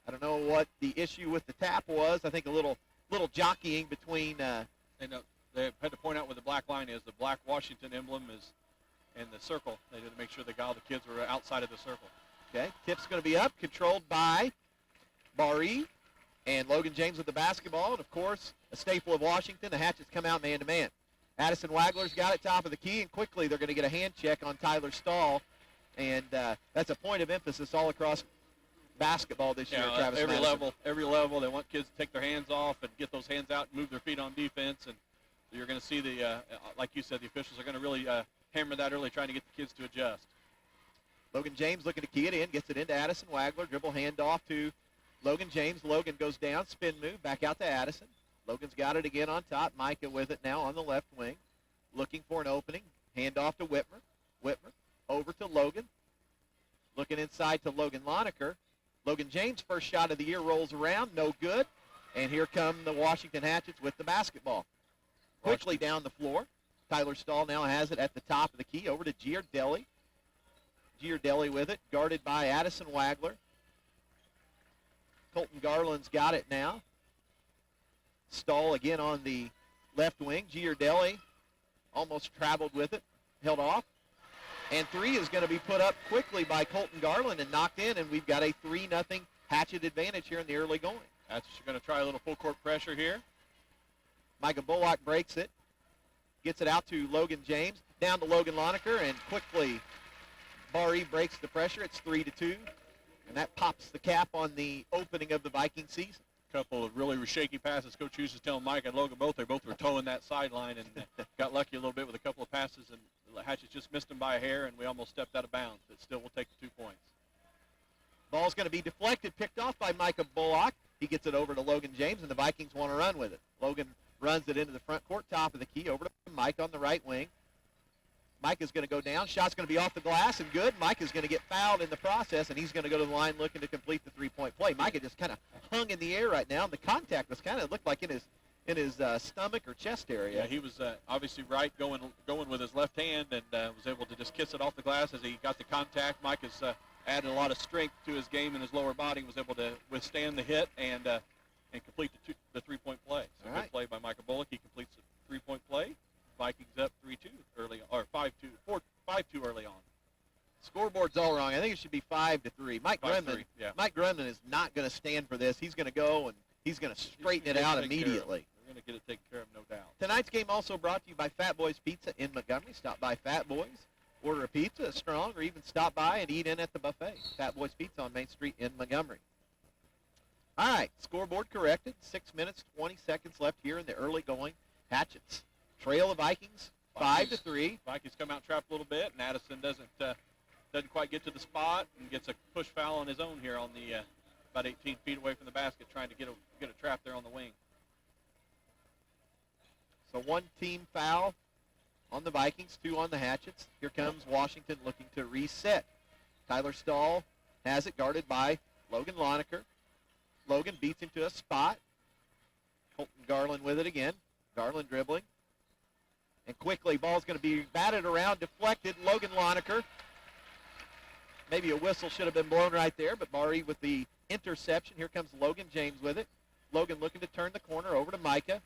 I don't know what the issue with the tap was. I think a little jockeying between. They had to point out where the black line is. The black Washington emblem is in the circle. They had to make sure all the kids were outside of the circle. Okay, tip's going to be up, controlled by Barr-Reeve, and Logan James with the basketball. And, of course, a staple of Washington, the Hatchets come out man-to-man. Addison Wagler's got it top of the key, and quickly they're going to get a hand check on Tyler Stahl. And that's a point of emphasis all across basketball this year, Travis every Madison. every level, they want kids to take their hands off and get those hands out and move their feet on defense. And you're going to see like you said, the officials are going to really hammer that early, trying to get the kids to adjust. Logan James looking to key it in, gets it into Addison Wagler, dribble handoff to Logan James. Logan goes down, spin move, back out to Addison. Logan's got it again on top. Micah with it now on the left wing, looking for an opening. Handoff to Whitmer. Whitmer over to Logan. Looking inside to Logan Loneker. Logan James' first shot of the year rolls around, no good. And here come the Washington Hatchets with the basketball. Quickly down the floor. Tyler Stahl now has it at the top of the key, over to Giardelli. Giardelli with it, guarded by Addison Wagler. Colton Garland's got it now. Stahl again on the left wing. Giardelli almost traveled with it, held off. And three is going to be put up quickly by Colton Garland and knocked in, and we've got a 3-0 Hatchet advantage here in the early going. That's going to try a little full court pressure here. Micah Bullock breaks it, gets it out to Logan James, down to Logan Loneker, and quickly Barr-Reeve breaks the pressure. It's 3-2, and that pops the cap on the opening of the Viking season. Couple of really shaky passes. Coach Hughes is telling Mike and Logan both were towing that sideline and got lucky a little bit with a couple of passes, and Hatchets just missed him by a hair, and we almost stepped out of bounds. But still, we'll take the 2 points. Ball's going to be deflected, picked off by Micah Bullock. He gets it over to Logan James, and the Vikings want to run with it. Logan runs it into the front court, top of the key, over to Mike on the right wing. Mike is going to go down. Shot's going to be off the glass and good. Mike is going to get fouled in the process, and he's going to go to the line looking to complete the three-point play. Micah just kind of hung in the air right now, and the contact was kind of looked like in his stomach or chest area. Yeah, he was obviously right going with his left hand, and was able to just kiss it off the glass as he got the contact. Mike has added a lot of strength to his game in his lower body, was able to withstand the hit and complete the three-point play. So good play by Micah Bullock. He completes the three-point play. Vikings up 3-2 early, or 5-2 early on. Scoreboard's all wrong. I think it should be 5-3. Mike Grumman is not going to stand for this. He's going to go and he's going to straighten it out immediately. We're going to get it taken care of, no doubt. Tonight's game also brought to you by Fat Boys Pizza in Montgomery. Stop by Fat Boys, order a pizza, a strong, or even stop by and eat in at the buffet. Fat Boys Pizza on Main Street in Montgomery. All right, scoreboard corrected. 6 minutes, 20 seconds left here in the early going. Hatchets trail the Vikings 5-3. Vikings come out trapped a little bit, and Addison doesn't quite get to the spot and gets a push foul on his own here on the about 18 feet away from the basket, trying to get a trap there on the wing. So one team foul on the Vikings, 2 on the Hatchets. Here comes Washington looking to reset. Tyler Stahl has it, guarded by Logan Loneker. Logan beats him to a spot. Colton Garland with it again. Garland dribbling. And quickly, ball's going to be batted around, deflected. Logan Loneker. Maybe a whistle should have been blown right there, but Barr-Reeve with the interception. Here comes Logan James with it. Logan looking to turn the corner over to Micah.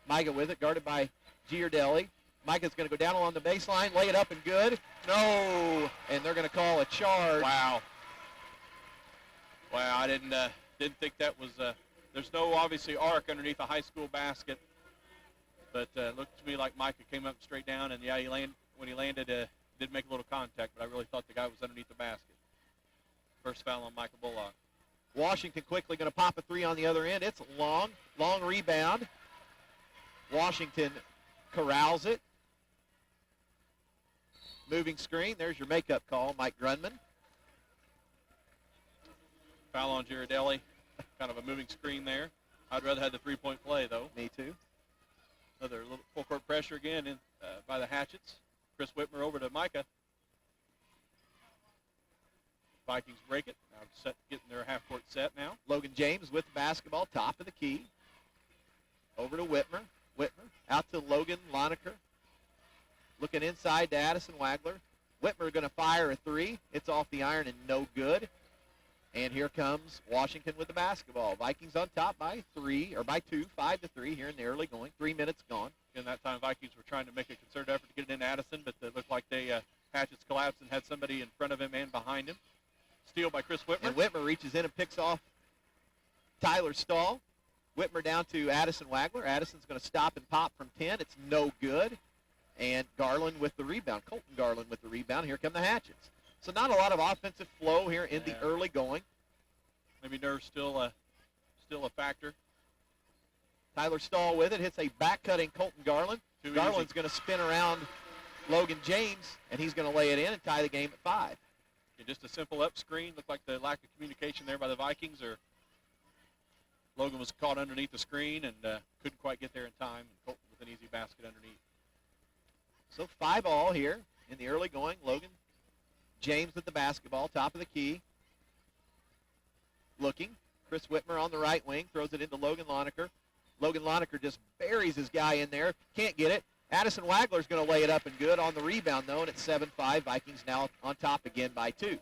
Micah with it, guarded by Giardelli. Micah's going to go down along the baseline, lay it up and good. No, and they're going to call a charge. Wow, I didn't think that was. There's no obviously arc underneath a high school basket. But it looked to me like Micah came up straight down, and, yeah, when he landed, did make a little contact, but I really thought the guy was underneath the basket. First foul on Micah Bullock. Washington quickly going to pop a 3 on the other end. It's long rebound. Washington corrals it. Moving screen. There's your makeup call, Mike Grunman. Foul on Giardelli. Kind of a moving screen there. I'd rather have the three-point play, though. Me too. Another little full court pressure again by the Hatchets. Chris Whitmer over to Micah. Vikings break it. Now getting their half-court set now. Logan James with the basketball, top of the key. Over to Whitmer. Whitmer out to Logan Loneker. Looking inside to Addison Wagler. Whitmer going to fire a 3. It's off the iron and no good. And here comes Washington with the basketball. Vikings on top by 2, 5-3 here in the early going. 3 minutes gone. And that time Vikings were trying to make a concerted effort to get it into Addison, but it looked like Hatchets collapsed and had somebody in front of him and behind him. Steal by Chris Whitmer. And Whitmer reaches in and picks off Tyler Stahl. Whitmer down to Addison Wagler. Addison's going to stop and pop from 10. It's no good. And Garland with the rebound. Colton Garland with the rebound. Here come the Hatchets. So not a lot of offensive flow here in the early going. Maybe nerves still a factor. Tyler Stahl with it. Hits a back-cutting Colton Garland. Garland's going to spin around Logan James, and he's going to lay it in and tie the game at 5. And just a simple up screen. Looked like the lack of communication there by the Vikings. Or Logan was caught underneath the screen and couldn't quite get there in time. And Colton with an easy basket underneath. So 5-all here in the early going. Logan James with the basketball, top of the key. Looking. Chris Whitmer on the right wing, throws it into Logan Lonecker. Logan Lonecker just buries his guy in there. Can't get it. Addison Wagler's going to lay it up and good on the rebound, though, and it's 7-5. Vikings now on top again by 2. Again,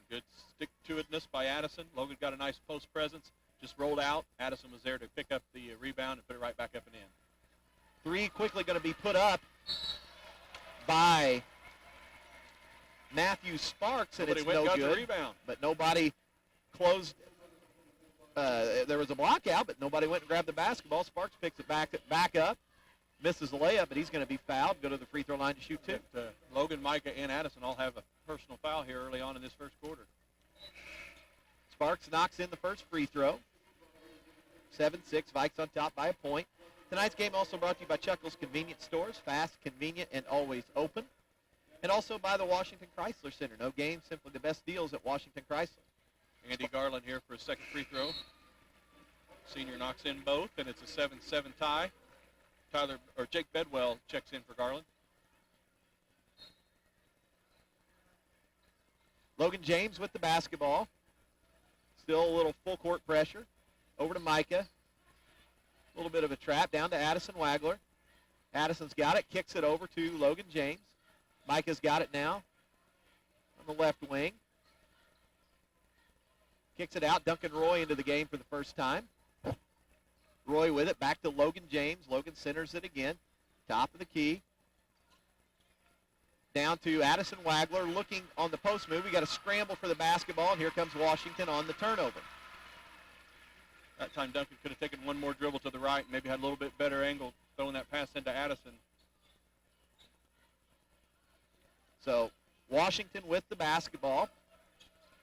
good stick-to-itness by Addison. Logan got a nice post presence, just rolled out. Addison was there to pick up the rebound and put it right back up and in. 3 quickly going to be put up by Matthew Sparks, and it's no good. Rebound. But nobody closed. There was a block out, but nobody went and grabbed the basketball. Sparks picks it back up, misses the layup, but he's going to be fouled. Go to the free throw line to shoot 2. Logan, Micah, and Addison all have a personal foul here early on in this first quarter. Sparks knocks in the first free throw. 7-6, Vikes on top by a point. Tonight's game also brought to you by Chuckles Convenience Stores, fast, convenient, and always open. And also by the Washington Chrysler Center. No game, simply the best deals at Washington Chrysler. Andy Garland here for a second free throw. Senior knocks in both, and it's a 7-7 tie. Jake Bedwell checks in for Garland. Logan James with the basketball. Still a little full court pressure. Over to Micah. A little bit of a trap down to Addison Wagler. Addison's got it, kicks it over to Logan James. Micah's got it now on the left wing. Kicks it out. Duncan Roy into the game for the first time. Roy with it. Back to Logan James. Logan centers it again. Top of the key. Down to Addison Wagler looking on the post move. We got a scramble for the basketball, and here comes Washington on the turnover. That time Duncan could have taken one more dribble to the right, maybe had a little bit better angle throwing that pass into Addison. So Washington with the basketball.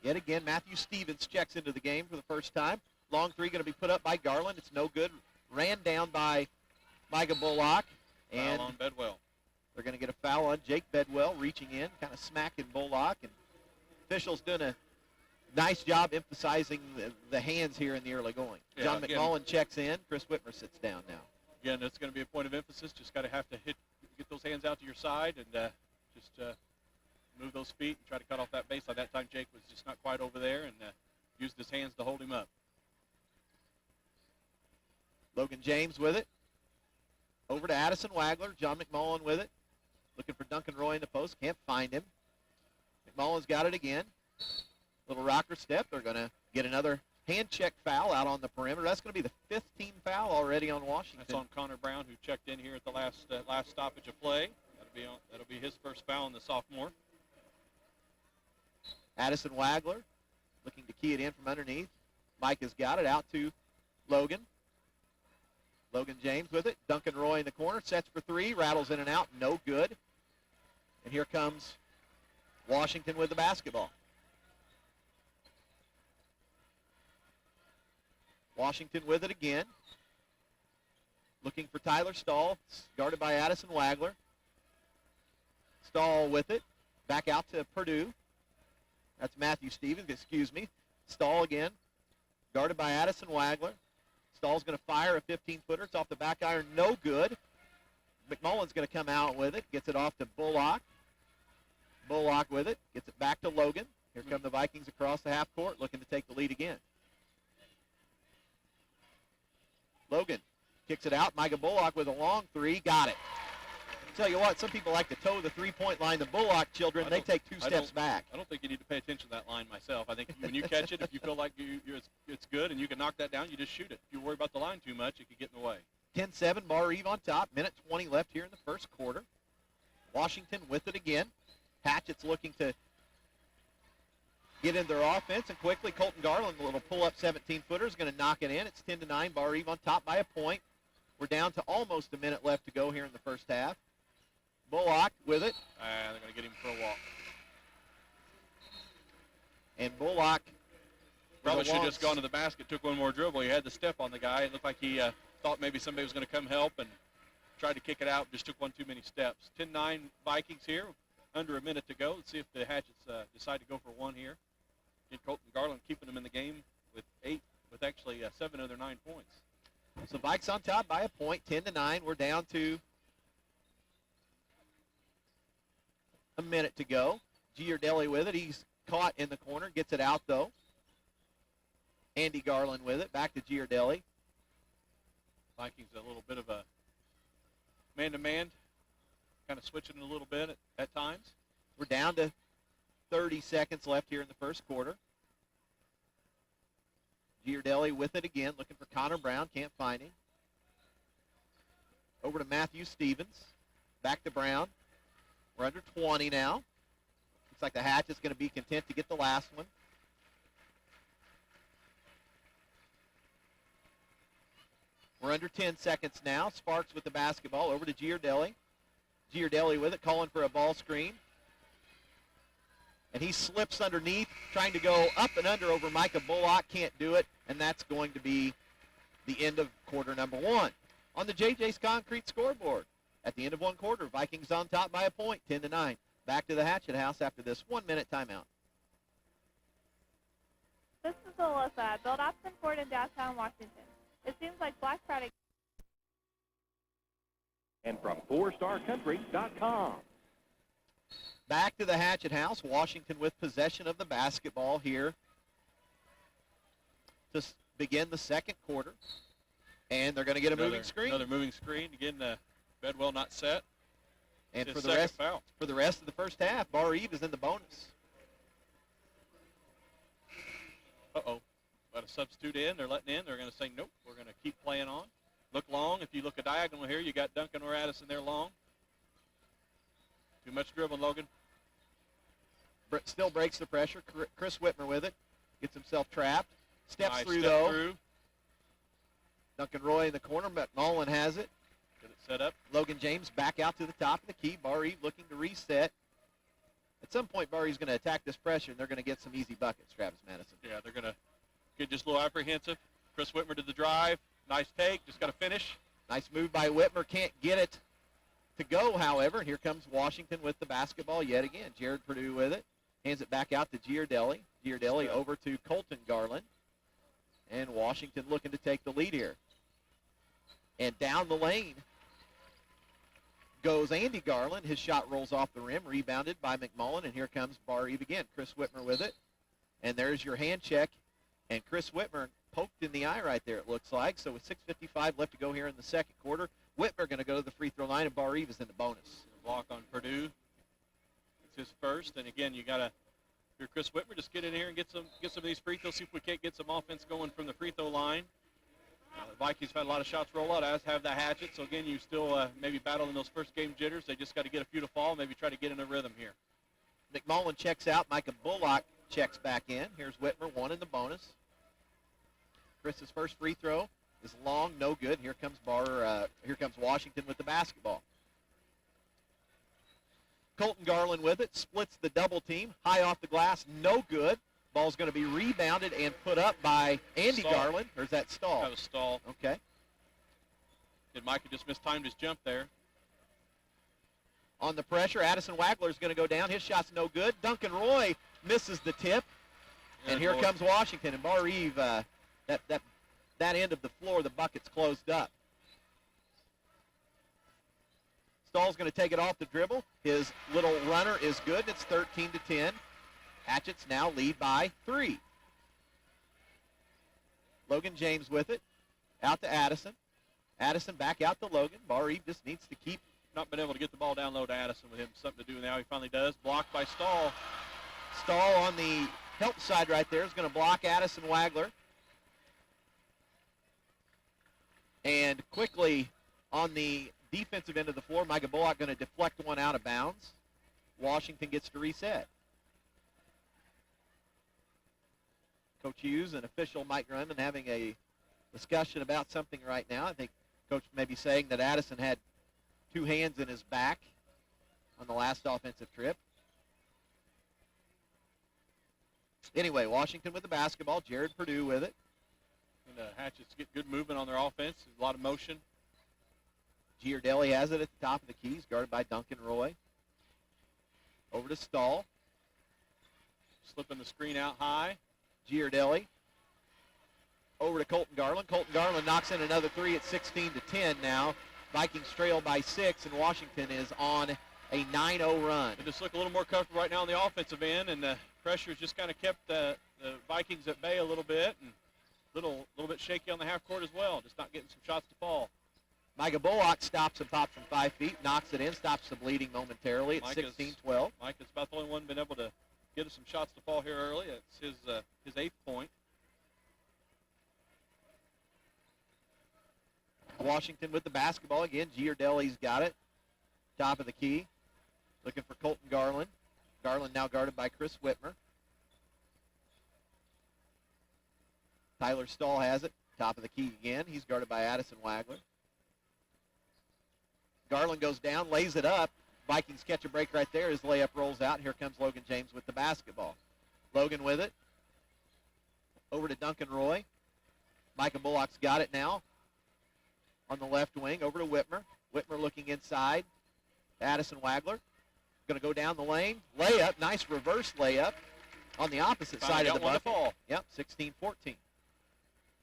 Yet again, Matthew Stevens checks into the game for the first time. Long three going to be put up by Garland. It's no good. Ran down by Micah Bullock. And foul on Bedwell. They're going to get a foul on Jake Bedwell, reaching in, kind of smacking Bullock. And officials doing a nice job emphasizing the hands here in the early going. Yeah, John McMullen checks in. Chris Whitmer sits down now. Again, it's going to be a point of emphasis. Just got to have to get those hands out to your side and just move those feet and try to cut off that baseline. That time Jake was just not quite over there and used his hands to hold him up. Logan James with it. Over to Addison Wagler. John McMullen with it. Looking for Duncan Roy in the post. Can't find him. McMullen's got it again. Little rocker step. They're going to get another hand check foul out on the perimeter. That's going to be the 5th team foul already on Washington. That's on Connor Brown, who checked in here at the last stoppage of play. That'll be his first foul on the sophomore. Addison Wagler looking to key it in from underneath. Mike has got it out to Logan. Logan James with it. Duncan Roy in the corner. Sets for 3. Rattles in and out. No good. And here comes Washington with the basketball. Washington with it again. Looking for Tyler Stahl. Guarded by Addison Wagler. Stahl with it. Back out to Purdue. That's Matthew Stevens. Excuse me. Stahl again. Guarded by Addison Wagler. Stahl's going to fire a 15-footer. It's off the back iron. No good. McMullen's going to come out with it. Gets it off to Bullock. Bullock with it. Gets it back to Logan. Here come the Vikings across the half court looking to take the lead again. Logan kicks it out. Micah Bullock with a long three. Got it. Tell you what, some people like to toe the three-point line. The Bullock children, they take two steps back. I don't think you need to pay attention to that line myself. I think when you catch it, if you feel like it's good and you can knock that down, you just shoot it. If you worry about the line too much, it could get in the way. 10-7, Barr-Reeve on top. Minute 20 left here in the first quarter. Washington with it again. Hatchets looking to get in their offense, and quickly Colton Garland, a little pull-up 17-footer, is going to knock it in. It's 10-9, Barr-Reeve on top by a point. We're down to almost a minute left to go here in the first half. Bullock with it. They're going to get him for a walk. And Bullock probably should have just gone to the basket, took one more dribble. He had the step on the guy. It looked like he thought maybe somebody was going to come help and tried to kick it out, just took one too many steps. 10-9 Vikings here, under a minute to go. Let's see if the Hatchets decide to go for one here. Get Colton Garland keeping them in the game with actually 7 of their 9 points. So Vikes on top by a point, 10-9. We're down to a minute to go. Giardelli with it. He's caught in the corner, gets it out though. Andy Garland with it, back to Giardelli. Vikings a little bit of a man-to-man, kind of switching a little bit at times. We're down to 30 seconds left here in the first quarter. Giardelli with it again, looking for Connor Brown, can't find him. Over to Matthew Stevens, back to Brown. We're under 20 now. Looks like the Hatch is going to be content to get the last one. We're under 10 seconds now. Sparks with the basketball over to Giardelli. Giardelli with it, calling for a ball screen. And he slips underneath, trying to go up and under over Micah Bullock. Can't do it, and that's going to be the end of quarter number 1. On the JJ's Concrete scoreboard, at the end of one quarter, Vikings on top by a point, 10-9. Back to the Hatchet House after this 1-minute timeout. This is Alyssa, Bill Dobson Ford in downtown Washington. It seems like Black Friday. And from 4starcountry.com. Back to the Hatchet House. Washington with possession of the basketball here to begin the second quarter. And they're going to get a moving screen. Another moving screen. Again, Bedwell not set. And for the rest of the first half, Barr-Reeve is in the bonus. Uh-oh. Got a substitute in. They're letting in. They're going to say, nope, we're going to keep playing on. Look long. If you look a diagonal here, you got Duncan or Addison there long. Too much dribbling, Logan. Still breaks the pressure. Chris Whitmer with it. Gets himself trapped. Steps Nice through, step though. Through. Duncan Roy in the corner, but Nolan has it. Get it set up. Logan James back out to the top of the key. Barr-Reeve looking to reset. At some point, Barr-Reeve's going to attack this pressure, and they're going to get some easy buckets, Travis Madison. Yeah, they're going to get just a little apprehensive. Chris Whitmer did the drive. Nice take. Just got to finish. Nice move by Whitmer. Can't get it to go, however. And here comes Washington with the basketball yet again. Jared Perdue with it. Hands it back out to Giardelli. Giardelli over to Colton Garland. And Washington looking to take the lead here. And down the lane goes Andy Garland. His shot rolls off the rim, rebounded by McMullen. And here comes Barr-Reeve again. Chris Whitmer with it. And there's your hand check. And Chris Whitmer poked in the eye right there, it looks like. So with 6:55 left to go here in the second quarter, Whitmer going to go to the free throw line, and Barr-Reeve is in the bonus. Block on Purdue. It's his first. And again, you got to, if you're Chris Whitmer, just get in here and get some of these free throws. See if we can't get some offense going from the free throw line. The Vikings have had a lot of shots roll out, as have the Hatchets. So again, you still maybe battling those first game jitters. They just got to get a few to fall. Maybe try to get in a rhythm here. McMullen checks out. Micah Bullock checks back in. Here's Whitmer, one in the bonus. Chris's first free throw is long, no good. Here comes Washington with the basketball. Colton Garland with it, splits the double team, high off the glass, no good. Ball's going to be rebounded and put up by Andy Garland. Or is that Stahl? That was Stahl. Okay. Did Micah just mistimed his jump there? On the pressure, Addison Wagler is going to go down. His shot's no good. Duncan Roy misses the tip. And here comes Washington. And Barr-Reeve, that end of the floor, the bucket's closed up. Stahl's going to take it off the dribble. His little runner is good. It's 13-10. Hatchets now lead by 3. Logan James with it. Out to Addison. Addison back out to Logan. Barr-Reeve just needs to keep not been able to get the ball down low to Addison with him something to do now. He finally does. Blocked by Stahl. Stahl on the help side right there is going to block Addison Wagler. And quickly on the defensive end of the floor, Micah Bullock going to deflect one out of bounds. Washington gets to reset. Coach Hughes and official Mike Grundman having a discussion about something right now. I think Coach may be saying that Addison had two hands in his back on the last offensive trip. Anyway, Washington with the basketball. Jared Purdue with it. And the Hatchets get good movement on their offense. A lot of motion. Giardelli has it at the top of the keys, guarded by Duncan Roy. Over to Stahl. Slipping the screen out high. Giardelli. Over to Colton Garland. Colton Garland knocks in another three at 16-10 now. Vikings trail by 6, and Washington is on a 9-0 run. They just look a little more comfortable right now on the offensive end, and the pressure's just kind of kept the Vikings at bay a little bit, and a little bit shaky on the half court as well, just not getting some shots to fall. Micah Bullock stops and pops from 5 feet, knocks it in, stops the bleeding momentarily at 16-12. Micah's about the only one been able to get us some shots to fall here early. It's his 8th point. Washington with the basketball again. Giardelli's got it. Top of the key. Looking for Colton Garland. Garland now guarded by Chris Whitmer. Tyler Stahl has it. Top of the key again. He's guarded by Addison Wagler. Garland goes down, lays it up. Vikings catch a break right there. His layup rolls out. Here comes Logan James with the basketball. Logan with it. Over to Duncan Roy. Micah Bullock's got it now. On the left wing, over to Whitmer. Whitmer looking inside. Addison Wagler. Going to go down the lane. Layup, nice reverse layup on the opposite side of the bucket. Yep, 16-14.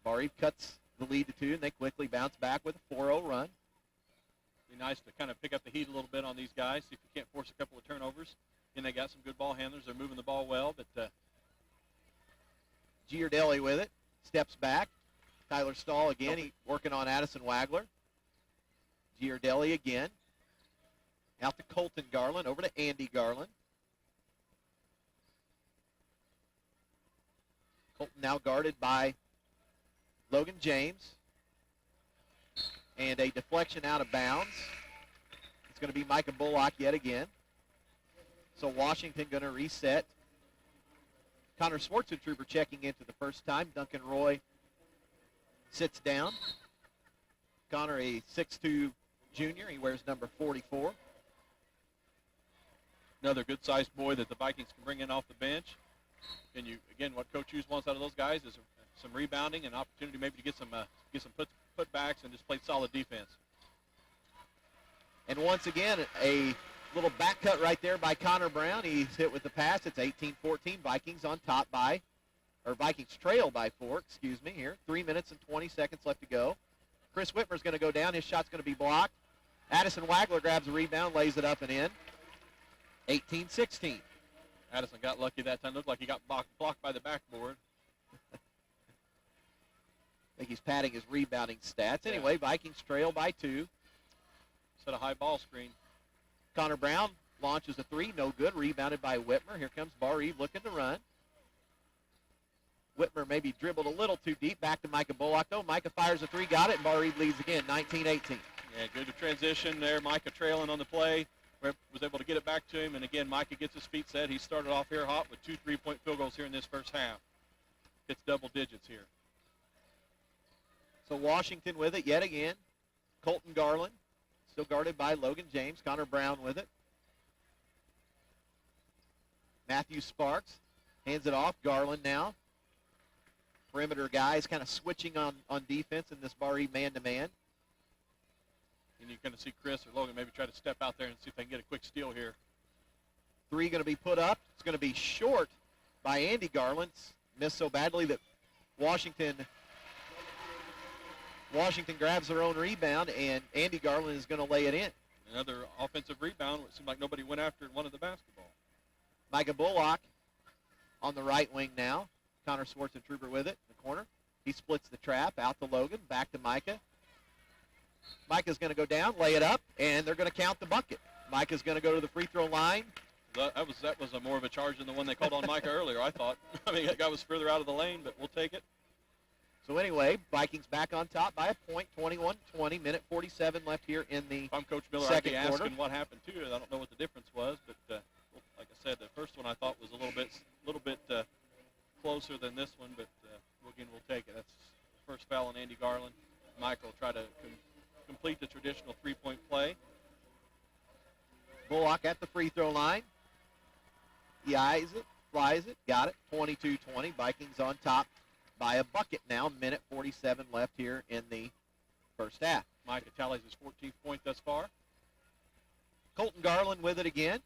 Barr-Reeve cuts the lead to 2, and they quickly bounce back with a 4-0 run. Be nice to kind of pick up the heat a little bit on these guys, see if you can't force a couple of turnovers. And they got some good ball handlers. They're moving the ball well, but Giardelli with it. Steps back. Tyler Stahl again. He working on Addison Wagler. Giardelli again. Out to Colton Garland. Over to Andy Garland. Colton now guarded by Logan James. And a deflection out of bounds. It's going to be Micah Bullock yet again. So Washington going to reset. Connor Schwarzentrooper checking in for the first time. Duncan Roy sits down. Connor, a 6'2 junior. He wears number 44. Another good-sized boy that the Vikings can bring in off the bench. And again, what Coach Hughes wants out of those guys is some rebounding and opportunity maybe to get some putbacks and just play solid defense. And once again, a little back cut right there by Connor Brown. He's hit with the pass. It's 18-14. Vikings on top by, or Vikings trail by 4, excuse me, here. 3 minutes and 20 seconds left to go. Chris Whitmer's going to go down. His shot's going to be blocked. Addison Wagler grabs a rebound, lays it up and in. 18-16. Addison got lucky that time. Looked like he got blocked by the backboard. I think he's padding his rebounding stats. Anyway, Vikings trail by 2. Set a high ball screen. Connor Brown launches a 3, no good. Rebounded by Whitmer. Here comes Barr-Reeve looking to run. Whitmer maybe dribbled a little too deep. Back to Micah Bullock, though. Micah fires a 3, got it, and Barr-Reeve leads again, 19-18. Yeah, good transition there. Micah trailing on the play. Was able to get it back to him, and again, Micah gets his feet set. He started off here hot with 2 3-point field goals here in this first half. It's double digits here. So Washington with it yet again. Colton Garland, still guarded by Logan James. Connor Brown with it. Matthew Sparks hands it off. Garland now. Perimeter guys kind of switching on defense in this Barr-Reeve man-to-man. And you're going to see Chris or Logan maybe try to step out there and see if they can get a quick steal here. 3 going to be put up. It's going to be short by Andy Garland. Missed so badly that Washington grabs their own rebound, and Andy Garland is going to lay it in. Another offensive rebound. It seemed like nobody went after it and wanted the basketball. Micah Bullock on the right wing now. Connor Schwarzentrooper with it in the corner. He splits the trap out to Logan, back to Micah. Micah's going to go down, lay it up, and they're going to count the bucket. Micah's going to go to the free throw line. That was a more of a charge than the one they called on Micah earlier, I thought. I mean, that guy was further out of the lane, but we'll take it. So anyway, Vikings back on top by a point, 21-20, minute 47 left here in the If I'm Coach Miller, second I'd be quarter. asking what happened to it. I don't know what the difference was, but like I said, the first one I thought was a little bit closer than this one, but again, we'll take it. That's the first foul on Andy Garland. Michael try to complete the traditional three-point play. Bullock at the free throw line. He eyes it, flies it, got it, 22-20. Vikings on top by a bucket now, minute 47 left here in the first half. Micah tallies his 14th point thus far. Colton Garland with it again.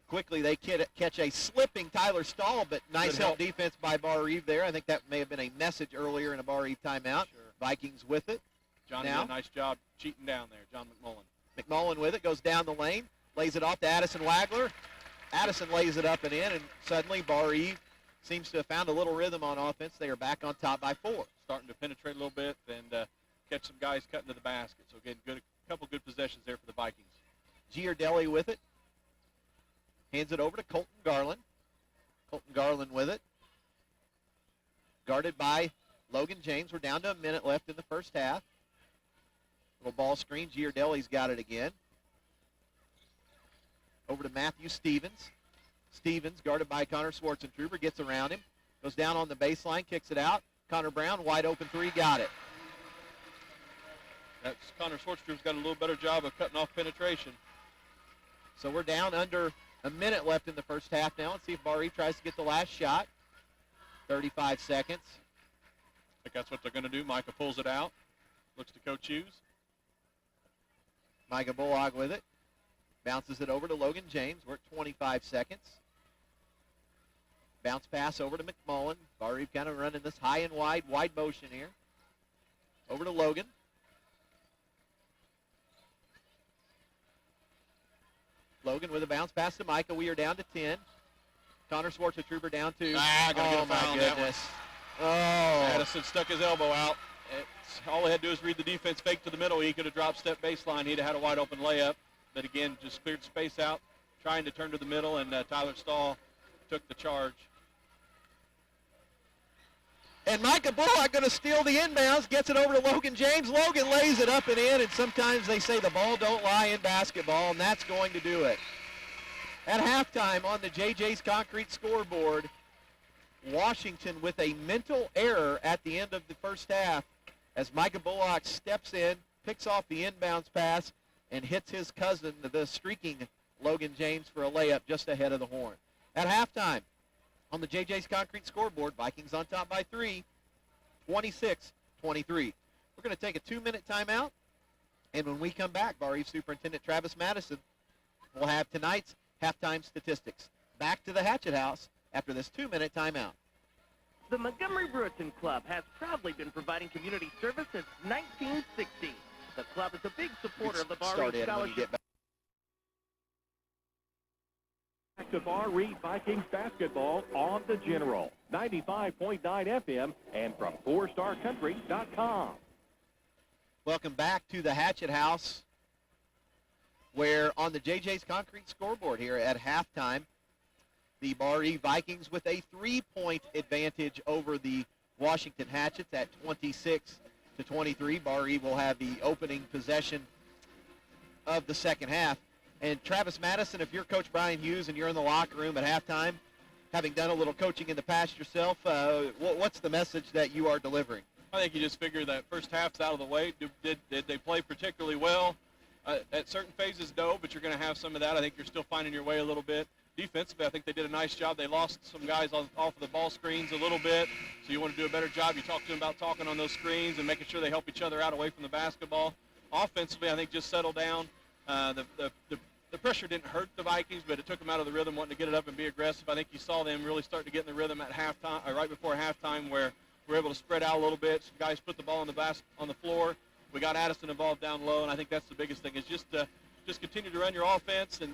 Quickly they catch a slipping Tyler Stahl, but nice Good help help. defense by Barr-Reeve there. I think that may have been a message earlier in a Barr-Reeve timeout. Sure. Vikings with it. Johnny Now? did a nice job cheating down there, John McMullen. McMullen with it, goes down the lane, lays it off to Addison Wagler. Addison lays it up and in, and suddenly Barr-Reeve seems to have found a little rhythm on offense. They are back on top by 4. Starting to penetrate a little bit and catch some guys cutting to the basket. So again, a couple good possessions there for the Vikings. Giardelli with it. Hands it over to Colton Garland. Colton Garland with it. Guarded by Logan James. We're down to a minute left in the first half. Little ball screen. Giardelli's got it again. Over to Matthew Stevens. Stevens, guarded by Connor Schwartzentruber, gets around him. Goes down on the baseline, kicks it out. Connor Brown, wide open three, got it. That's Connor Schwartzentruber's got a little better job of cutting off penetration. So we're down under a minute left in the first half now. Let's see if Barr-Reeve tries to get the last shot. 35 seconds. I think that's what they're going to do. Micah pulls it out. Looks to Coach Hughes. Micah Bullock with it. Bounces it over to Logan James. We're at 25 seconds. Bounce pass over to McMullen. Barr-Reeve kind of running this high and wide motion here. Over to Logan. Logan with a bounce pass to Micah. We are down to 10. Connor Schwartzentruber down to. Gotta get a my foul on that one. goodness. Oh. Addison stuck his elbow out. All he had to do was read the defense, fake to the middle. He could have dropped step baseline. He'd have had a wide open layup. But again, just cleared space out, trying to turn to the middle, and Tyler Stahl took the charge. And Micah Bullock going to steal the inbounds, gets it over to Logan James. Logan lays it up and in, and sometimes they say the ball don't lie in basketball, and that's going to do it. At halftime on the JJ's Concrete scoreboard, Washington with a mental error at the end of the first half as Micah Bullock steps in, picks off the inbounds pass, and hits his cousin, the streaking Logan James, for a layup just ahead of the horn. At halftime, on the JJ's Concrete scoreboard, Vikings on top by 3, 26-23. We're going to take a 2-minute timeout, and when we come back, Barr-Reeve Superintendent Travis Madison will have tonight's halftime statistics. Back to the Hatchet House after this 2-minute timeout. The Montgomery Brewerton Club has proudly been providing community service since 1960. The club is a big supporter of the Barr-Reeve Scholarship. Back to Barr-Reeve Vikings basketball on the General. 95.9 FM and from 4starcountry.com. Welcome back to the Hatchet House, where on the JJ's Concrete scoreboard here at halftime, the Barr-Reeve Vikings with a 3-point advantage over the Washington Hatchets at 26-23. Barr-Reeve will have the opening possession of the second half. And Travis Madison, if you're Coach Brian Hughes and you're in the locker room at halftime, having done a little coaching in the past yourself, what's the message that you are delivering? I think you just figure that first half's out of the way. Did they play particularly well? At certain phases, no, but you're going to have some of that. I think you're still finding your way a little bit. Defensively, I think they did a nice job. They lost some guys off of the ball screens a little bit, so you want to do a better job. You talk to them about talking on those screens and making sure they help each other out away from the basketball. Offensively, I think just settle down. The pressure didn't hurt the Vikings, but it took them out of the rhythm, wanting to get it up and be aggressive. I think you saw them really start to get in the rhythm at halftime, or right before halftime, where we're able to spread out a little bit. Some guys put the ball on the floor. We got Addison involved down low, and I think that's the biggest thing is just continue to run your offense and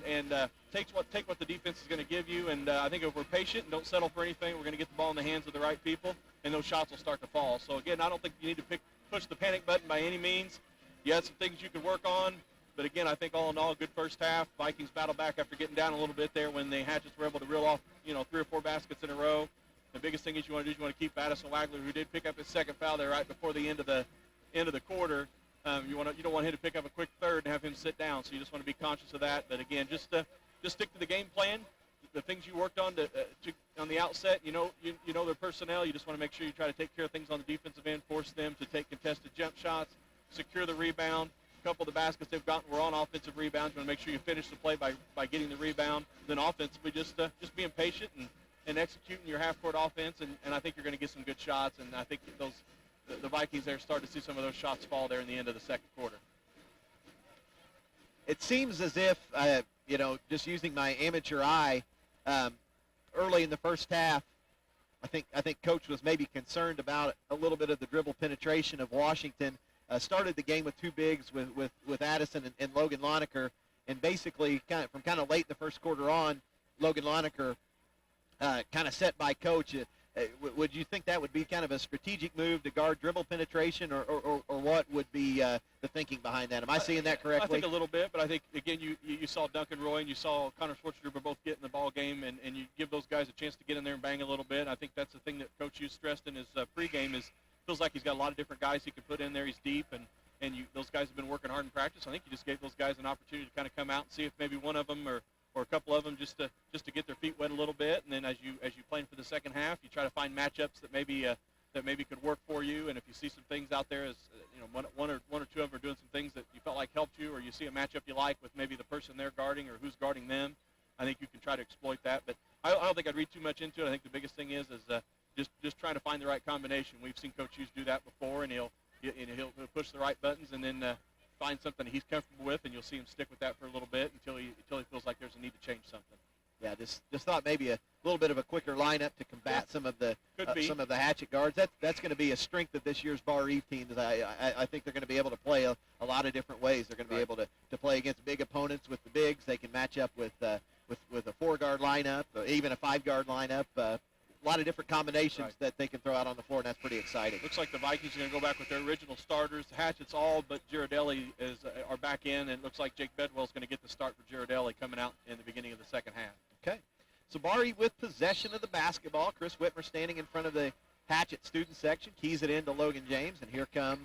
take what the defense is going to give you. And I think if we're patient and don't settle for anything, we're going to get the ball in the hands of the right people, and those shots will start to fall. So again, I don't think you need to put push the panic button by any means. You had some things you could work on. But, again, I think all in all, good first half. Vikings battled back after getting down a little bit there when the Hatchets were able to reel off, 3 or 4 baskets in a row. The biggest thing is you want to keep Addison Wagler, who did pick up his second foul there right before the end of the quarter. You don't want him to pick up a quick third and have him sit down. So you just want to be conscious of that. But, again, just stick to the game plan. The things you worked on on the outset, you know their personnel. You just want to make sure you try to take care of things on the defensive end, force them to take contested jump shots, secure the rebound. A couple of the baskets they've gotten were on offensive rebounds. You want to make sure you finish the play by getting the rebound. Then offensively, just being patient and executing your half-court offense, and I think you're going to get some good shots. And I think the Vikings there started to see some of those shots fall there in the end of the second quarter. It seems as if, just using my amateur eye, early in the first half, I think Coach was maybe concerned about a little bit of the dribble penetration of Washington. Started the game with 2 bigs with Addison and Logan Loneker, and basically from late in the first quarter on, Logan Loneker kind of set by Coach. Would you think that would be kind of a strategic move to guard dribble penetration, or what would be the thinking behind that? Am I seeing that correctly? I think a little bit, but I think, again, you saw Duncan Roy and you saw Connor Schwarzenegger both get in the ball game, and you give those guys a chance to get in there and bang a little bit. And I think that's the thing that Coach Hughes stressed in his pregame is feels like he's got a lot of different guys he can put in there. He's deep, and those guys have been working hard in practice. I think he just gave those guys an opportunity to kind of come out and see if maybe one of them or a couple of them just to get their feet wet a little bit, and then as you plan for the second half, you try to find matchups that maybe could work for you. And if you see some things out there, as one or 2 of them are doing some things that you felt like helped you, or you see a matchup you like with maybe the person they're guarding or who's guarding them, I think you can try to exploit that. But I don't think I'd read too much into it. I think the biggest thing is just trying to find the right combination. We've seen Coach Hughes do that before, and he'll push the right buttons and then find something he's comfortable with, and you'll see him stick with that for a little bit until he feels like there's a need to change something. Yeah, just thought maybe a little bit of a quicker lineup to combat some of the Hatchet guards. That's going to be a strength of this year's Barr-Reeve team. I think they're going to be able to play a lot of different ways. They're going to be able to play against big opponents with the bigs. They can match up with a 4-guard lineup, or even a 5-guard lineup. A lot of different combinations that they can throw out on the floor, and that's pretty exciting. Looks like the Vikings are going to go back with their original starters. The Hatchets all but Girardelli are back in, and it looks like Jake Bedwell is going to get the start for Girardelli coming out in the beginning of the second half. Okay. So Barr-Reeve with possession of the basketball. Chris Whitmer standing in front of the Hatchet student section, keys it in to Logan James, and here come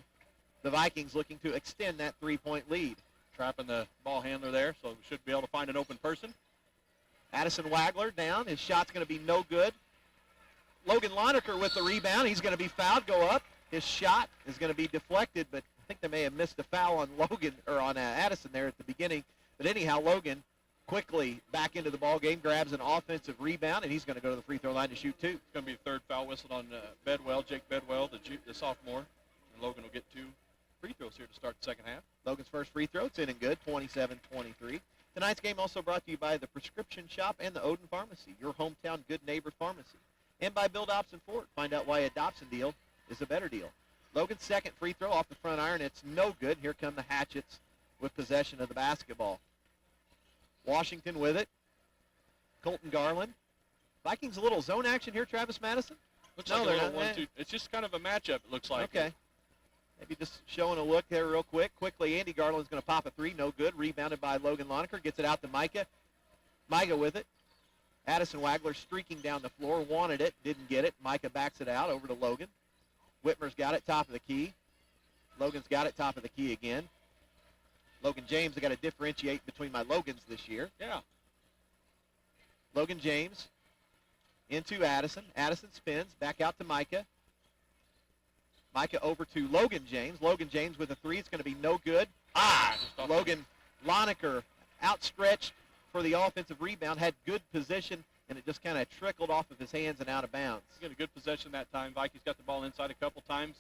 the Vikings looking to extend that 3-point lead. Trapping the ball handler there, so we should be able to find an open person. Addison Wagler down. His shot's going to be no good. Logan Loneker with the rebound. He's going to be fouled, go up. His shot is going to be deflected, but I think they may have missed a foul on Addison there at the beginning. But anyhow, Logan quickly back into the ball game, grabs an offensive rebound, and he's going to go to the free throw line to shoot 2. It's going to be a third foul whistled on Bedwell, Jake Bedwell, the sophomore. And Logan will get 2 free throws here to start the second half. Logan's first free throw, it's in and good, 27-23. Tonight's game also brought to you by the Prescription Shop and the Odin Pharmacy, your hometown good neighbor pharmacy. And by Bill Dobson Ford. Find out why a Dobson deal is a better deal. Logan's second free throw off the front iron. It's no good. Here come the Hatchets with possession of the basketball. Washington with it. Colton Garland. Vikings a little zone action here, Travis Madison? Looks like a little 1-2. It's just kind of a matchup, it looks like. Okay. Maybe just showing a look there real quick. Quickly, Andy Garland's going to pop a 3. No good. Rebounded by Logan Loneker. Gets it out to Micah. Micah with it. Addison Wagler streaking down the floor, wanted it, didn't get it. Micah backs it out over to Logan. Whitmer's got it, top of the key. Logan's got it, top of the key again. Logan James, I got to differentiate between my Logans this year. Yeah. Logan James into Addison. Addison spins, back out to Micah. Micah over to Logan James. Logan James with a 3. It's going to be no good. Logan Loneker outstretched for the offensive rebound, had good position, and it just kind of trickled off of his hands and out of bounds. He's got a good possession that time. Vikings got the ball inside a couple times.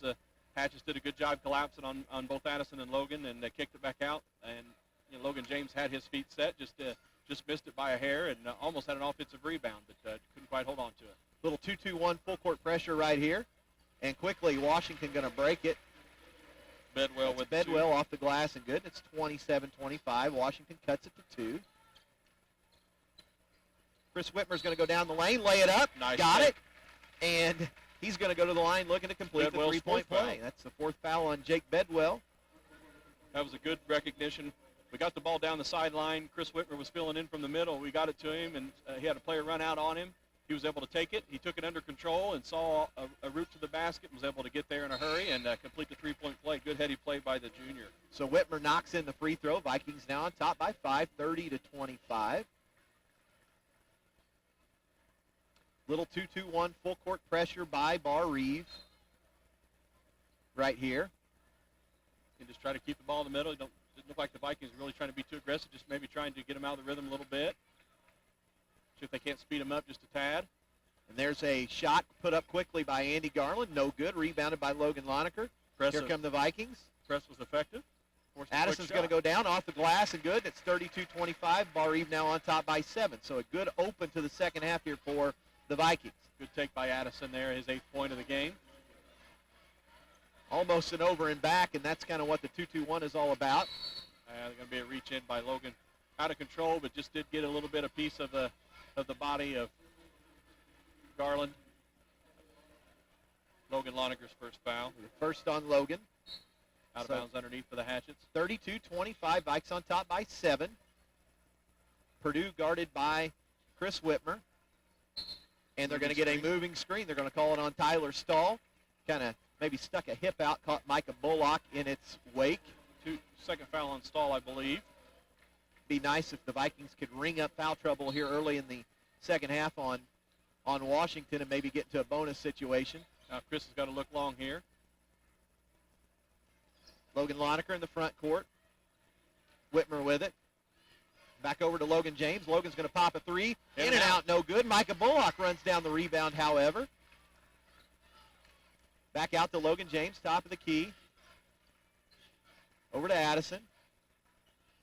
Hatchets did a good job collapsing on both Addison and Logan, and they kicked it back out. And Logan James had his feet set, just missed it by a hair, and almost had an offensive rebound, but couldn't quite hold on to it. Little 2-2-1 full court pressure right here, and quickly Washington going to break it. Bedwell with Bedwell off the glass and good. It's 27-25. Washington cuts it to 2. Chris Whitmer's going to go down the lane, lay it up, nice got pick. it, and He's going to go to the line looking to complete the Bedwell's three-point fourth play. foul. That's the fourth foul on Jake Bedwell. That was a good recognition. We got the ball down the sideline. Chris Whitmer was filling in from the middle. We got it to him, and he had a player run out on him. He was able to take it. He took it under control and saw a route to the basket and was able to get there in a hurry and complete the three-point play. Good heady play by the junior. So Whitmer knocks in the free throw. Vikings now on top by 5, 30-25. Little 2-2-1 full court pressure by Barr-Reeve right here. And just try to keep the ball in the middle. Didn't look like the Vikings were really trying to be too aggressive, just maybe trying to get them out of the rhythm a little bit. See if they can't speed them up just a tad. And there's a shot put up quickly by Andy Garland. No good. Rebounded by Logan Loneker. Here come the Vikings. Press was effective. Addison's going to go down off the glass and good. It's 32-25. Barr-Reeve now on top by 7. So a good open to the second half here for the Vikings. Good take by Addison there, his 8th point of the game. Almost an over and back, and that's kind of what the 2-2-1 is all about. Going to be a reach in by Logan. Out of control, but just did get a little bit of piece of the body of Garland. Logan Loneker's first foul. First on Logan. Out of bounds underneath for the Hatchets. 32-25, Vikes on top by 7. Purdue guarded by Chris Whitmer. And they're going to get a moving screen. They're going to call it on Tyler Stahl. Kind of maybe stuck a hip out, caught Micah Bullock in its wake. Second foul on Stahl, I believe. Be nice if the Vikings could ring up foul trouble here early in the second half on Washington and maybe get into a bonus situation. Now Chris has got to look long here. Logan Loneker in the front court. Whitmer with it. Back over to Logan James. Logan's going to pop a three. In and out, no good. Micah Bullock runs down the rebound, however. Back out to Logan James, top of the key. Over to Addison.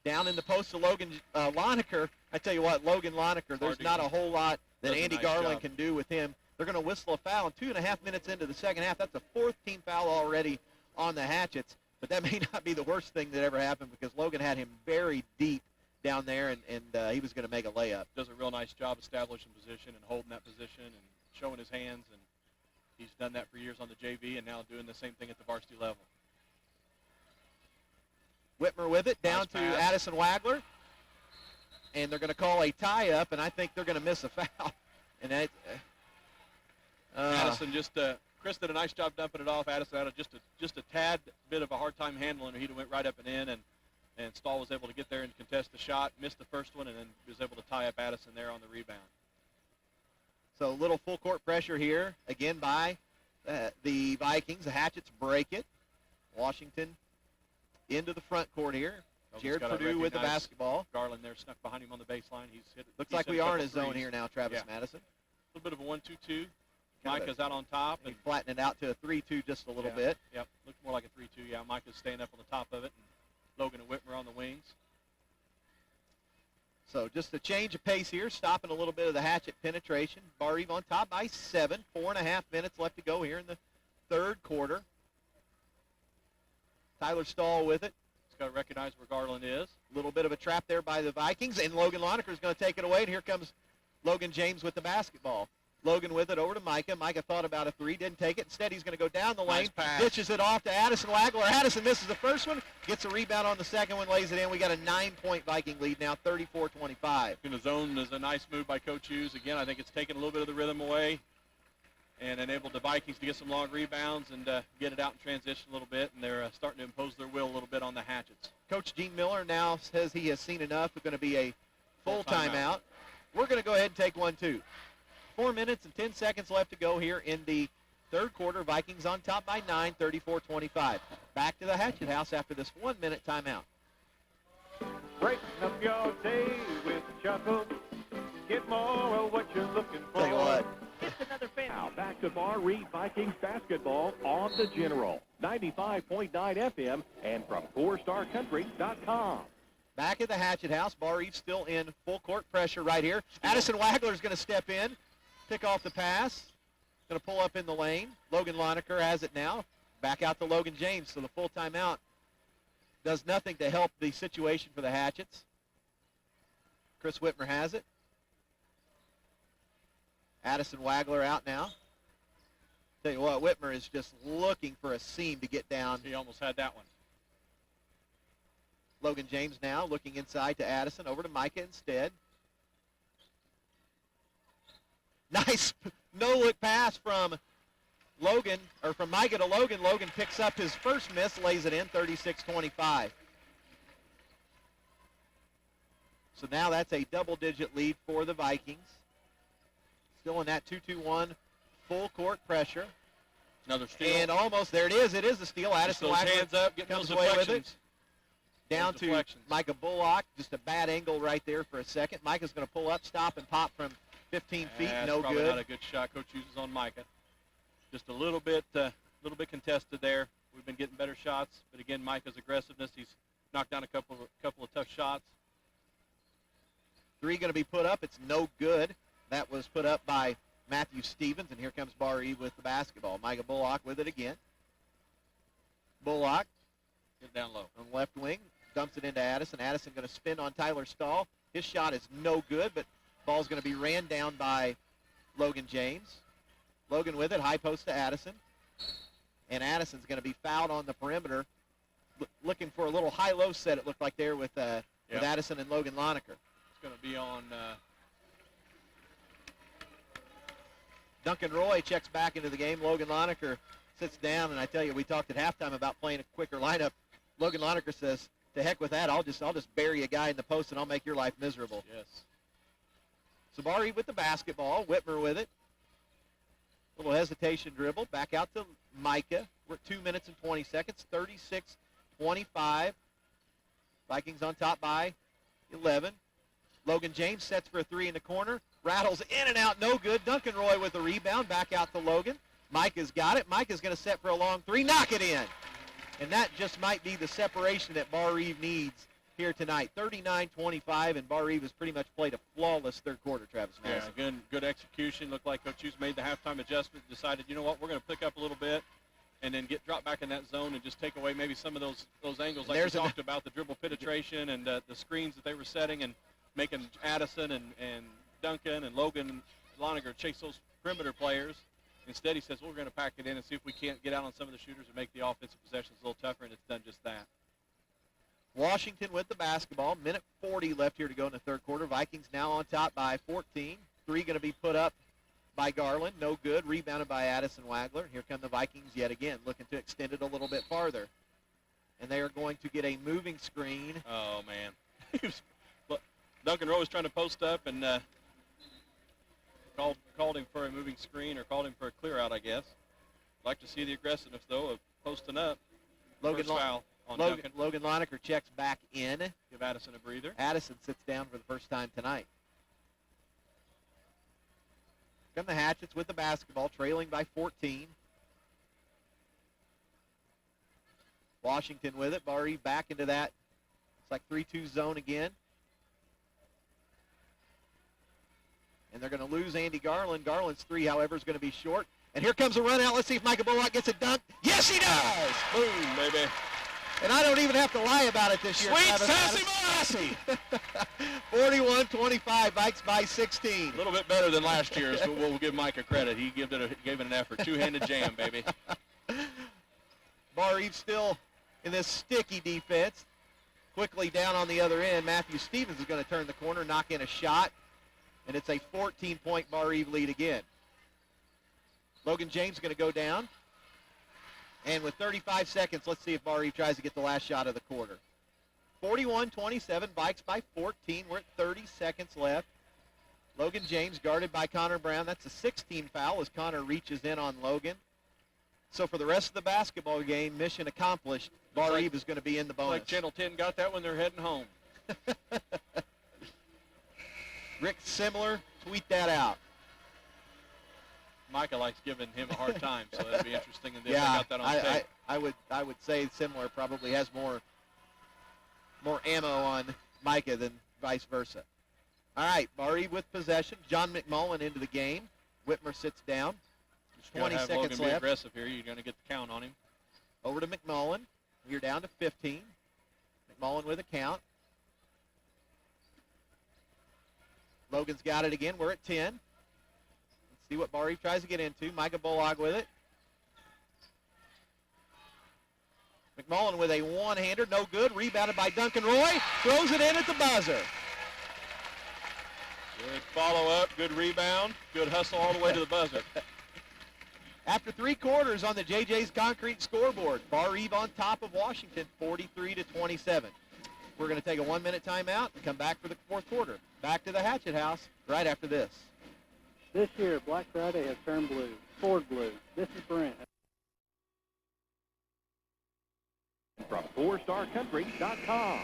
Down in the post to Logan Loneker. I tell you what, Logan Loneker, there's not a whole lot that Andy Garland can do with him. They're going to whistle a foul, and 2.5 minutes into the second half. That's a 4th team foul already on the Hatchets. But that may not be the worst thing that ever happened because Logan had him buried deep down there, and he was going to make a layup. Does a real nice job establishing position and holding that position and showing his hands. And he's done that for years on the JV and now doing the same thing at the varsity level. Whitmer with it, down Nice to pass. Addison Wagler. And they're going to call a tie-up, and I think they're going to miss a foul. And that, Addison Chris did a nice job dumping it off. Addison had just a tad bit of a hard time handling it. He went right up and in, and Stahl was able to get there and contest the shot, missed the first one, and then was able to tie up Addison there on the rebound. So a little full court pressure here, again by the Vikings. The Hatchets break it. Washington into the front court here. Jared Purdue with the basketball. Garland there snuck behind him on the baseline. Looks like we are in a zone here now, Travis Madison. A little bit of a 1-2-2. Micah's out on top. And flatten it out to a 3-2 just a little bit. Yep, looked more like a 3-2. Yeah, Micah's staying up on the top of it, and Logan and Whitmer on the wings. So just a change of pace here, stopping a little bit of the Hatchet penetration. Barr-Reeve on top by 7. 4.5 minutes left to go here in the third quarter. Tyler Stahl with it. He's got to recognize where Garland is. A little bit of a trap there by the Vikings, and Logan Loneker is going to take it away, and here comes Logan James with the basketball. Logan with it over to Micah. Micah thought about a three, didn't take it. Instead, he's going to go down the lane, ditches it off to Addison Wagler. Addison misses the first one, gets a rebound on the second one, lays it in. We got a 9-point Viking lead now, 34-25. In the zone is a nice move by Coach Hughes. Again, I think it's taken a little bit of the rhythm away and enabled the Vikings to get some long rebounds and get it out in transition a little bit, and they're starting to impose their will a little bit on the Hatchets. Coach Gene Miller now says he has seen enough. It's going to be a full timeout. We're going to go ahead and take one, too. 4 minutes and 10 seconds left to go here in the third quarter. Vikings on top by 9, 34-25. Back to the Hatchet House after this 1-minute timeout. Break up your day with chuckles. Get more of what you're looking for. Tell you what. It's another fan. Now back to Barr-Reeve Vikings basketball on the General. 95.9 FM and from FourStarCountry.com. Back at the Hatchet House. Barr-Reeve still in full court pressure right here. Addison Wagler is going to step in, pick off the pass. Going to pull up in the lane. Logan Loneker has it now. Back out to Logan James. So the full timeout does nothing to help the situation for the Hatchets. Chris Whitmer has it. Addison Wagler out now. Tell you what, Whitmer is just looking for a seam to get down. He almost had that one. Logan James now looking inside to Addison, over to Micah instead. Nice no-look pass from Logan, or from Micah to Logan. Logan picks up his first miss, lays it in, 36-25. So now that's a double-digit lead for the Vikings. Still in that 2-2-1 full court pressure. Another steal. And almost, there it is. It is a steal. Addison those Wagner hands up, getting comes those away with it. deflections. Down Those to deflections. Micah Bullock. Just a bad angle right there for a second. Micah's going to pull up, stop, and pop from 15 feet. That's No probably good. not a good shot Coach uses on Micah. Just a little bit contested there. We've been getting better shots, but again, Micah's aggressiveness. He's knocked down a couple of tough shots. Three going to be put up. It's no good. That was put up by Matthew Stevens, and here comes Barr-Reeve with the basketball. Micah Bullock with it again. Bullock Get down low. on the left wing, dumps it into Addison. Addison going to spin on Tyler Stahl. His shot is no good, but ball's going to be ran down by Logan James. Logan with it, high post to Addison. And Addison's going to be fouled on the perimeter, looking for a little high-low set, it looked like there with Addison and Logan Lonecker. It's going to be on Duncan Roy checks back into the game. Logan Lonecker sits down, and I tell you, we talked at halftime about playing a quicker lineup. Logan Lonecker says, to heck with that, I'll just bury a guy in the post and I'll make your life miserable. yes. So Barr-Reeve with the basketball, Whitmer with it. Little hesitation dribble, back out to Micah. We're at 2 minutes and 20 seconds, 36-25. Vikings on top by 11. Logan James sets for a three in the corner, rattles in and out, no good. Duncan Roy with the rebound, back out to Logan. Micah's got it. Micah's going to set for a long three, knock it in. And that just might be the separation that Barr-Reeve needs here tonight. 39-25, and Barr-Reeve has pretty much played a flawless third quarter, Travis Yeah, Madison. good execution. Looked like Coach Hughes made the halftime adjustment, decided, you know what, we're going to pick up a little bit and then get dropped back in that zone and just take away maybe some of those angles like we talked about, the dribble penetration and the screens that they were setting and making Addison and Duncan and Logan Lonecker chase those perimeter players. Instead, he says, well, we're going to pack it in and see if we can't get out on some of the shooters and make the offensive possessions a little tougher, and it's done just that. Washington with the basketball. Minute 40 left here to go in the third quarter. Vikings now on top by 14. Three going to be put up by Garland. No good. Rebounded by Addison Wagler. Here come the Vikings yet again, looking to extend it a little bit farther. And they are going to get a moving screen. Oh, man. Duncan Rowe was trying to post up and called him for a moving screen or called him for a clear out, I guess. Like to see the aggressiveness, though, of posting up. First foul on Duncan. Logan Lonecker checks back in. Give Addison a breather. Addison sits down for the first time tonight. Come the Hatchets with the basketball, trailing by 14. Washington with it. Barr-Reeve back into that. It's like 3-2 zone again. And they're going to lose Andy Garland. Garland's three, however, is going to be short. And here comes a run out. Let's see if Micah Bullock gets it done. Yes, he does! Boom, baby. And I don't even have to lie about it this year. Sweet Travis sassy Molassie! 41-25, Vikes by 16. A little bit better than last year, so we'll give Micah credit. He gave it an effort. Two-handed jam, baby. Barr-Reeve still in this sticky defense. Quickly down on the other end, Matthew Stevens is going to turn the corner, knock in a shot, and it's a 14-point Barr-Reeve lead again. Logan James is going to go down. And with 35 seconds, let's see if Barr-Reeve tries to get the last shot of the quarter. 41-27, Vikes by 14. We're at 30 seconds left. Logan James guarded by Connor Brown. That's a 16 foul as Connor reaches in on Logan. So for the rest of the basketball game, mission accomplished. Barr-Reeve is going to be in the bonus. Like Channel 10 got that when they're heading home. Rick Simler, tweet that out. Micah likes giving him a hard time, so that'd be interesting. And they Yeah, got that on tape. I would say Simler probably has more ammo on Micah than vice versa. All right, Barr-Reeve with possession. John McMullen into the game. Whitmer sits down. Just gotta 20 have seconds Logan be left. aggressive here. You're going to get the count on him. Over to McMullen. You're down to 15. McMullen with a count. Logan's got it again. We're at 10. Let's see what Barr-Reeve tries to get into. Micah Bullock with it. with a one-hander. No good. Rebounded by Duncan Roy. Throws it in at the buzzer. Good follow-up, good rebound, good hustle all the way to the buzzer. After 3 quarters on the JJ's Concrete scoreboard, Barr-Reeve on top of Washington, 43-27. We're going to take a 1-minute timeout and come back for the 4th quarter. Back to the Hatchet House right after this. This year, Black Friday has turned blue. Ford blue. This is Brent. From fourstarcountry.com.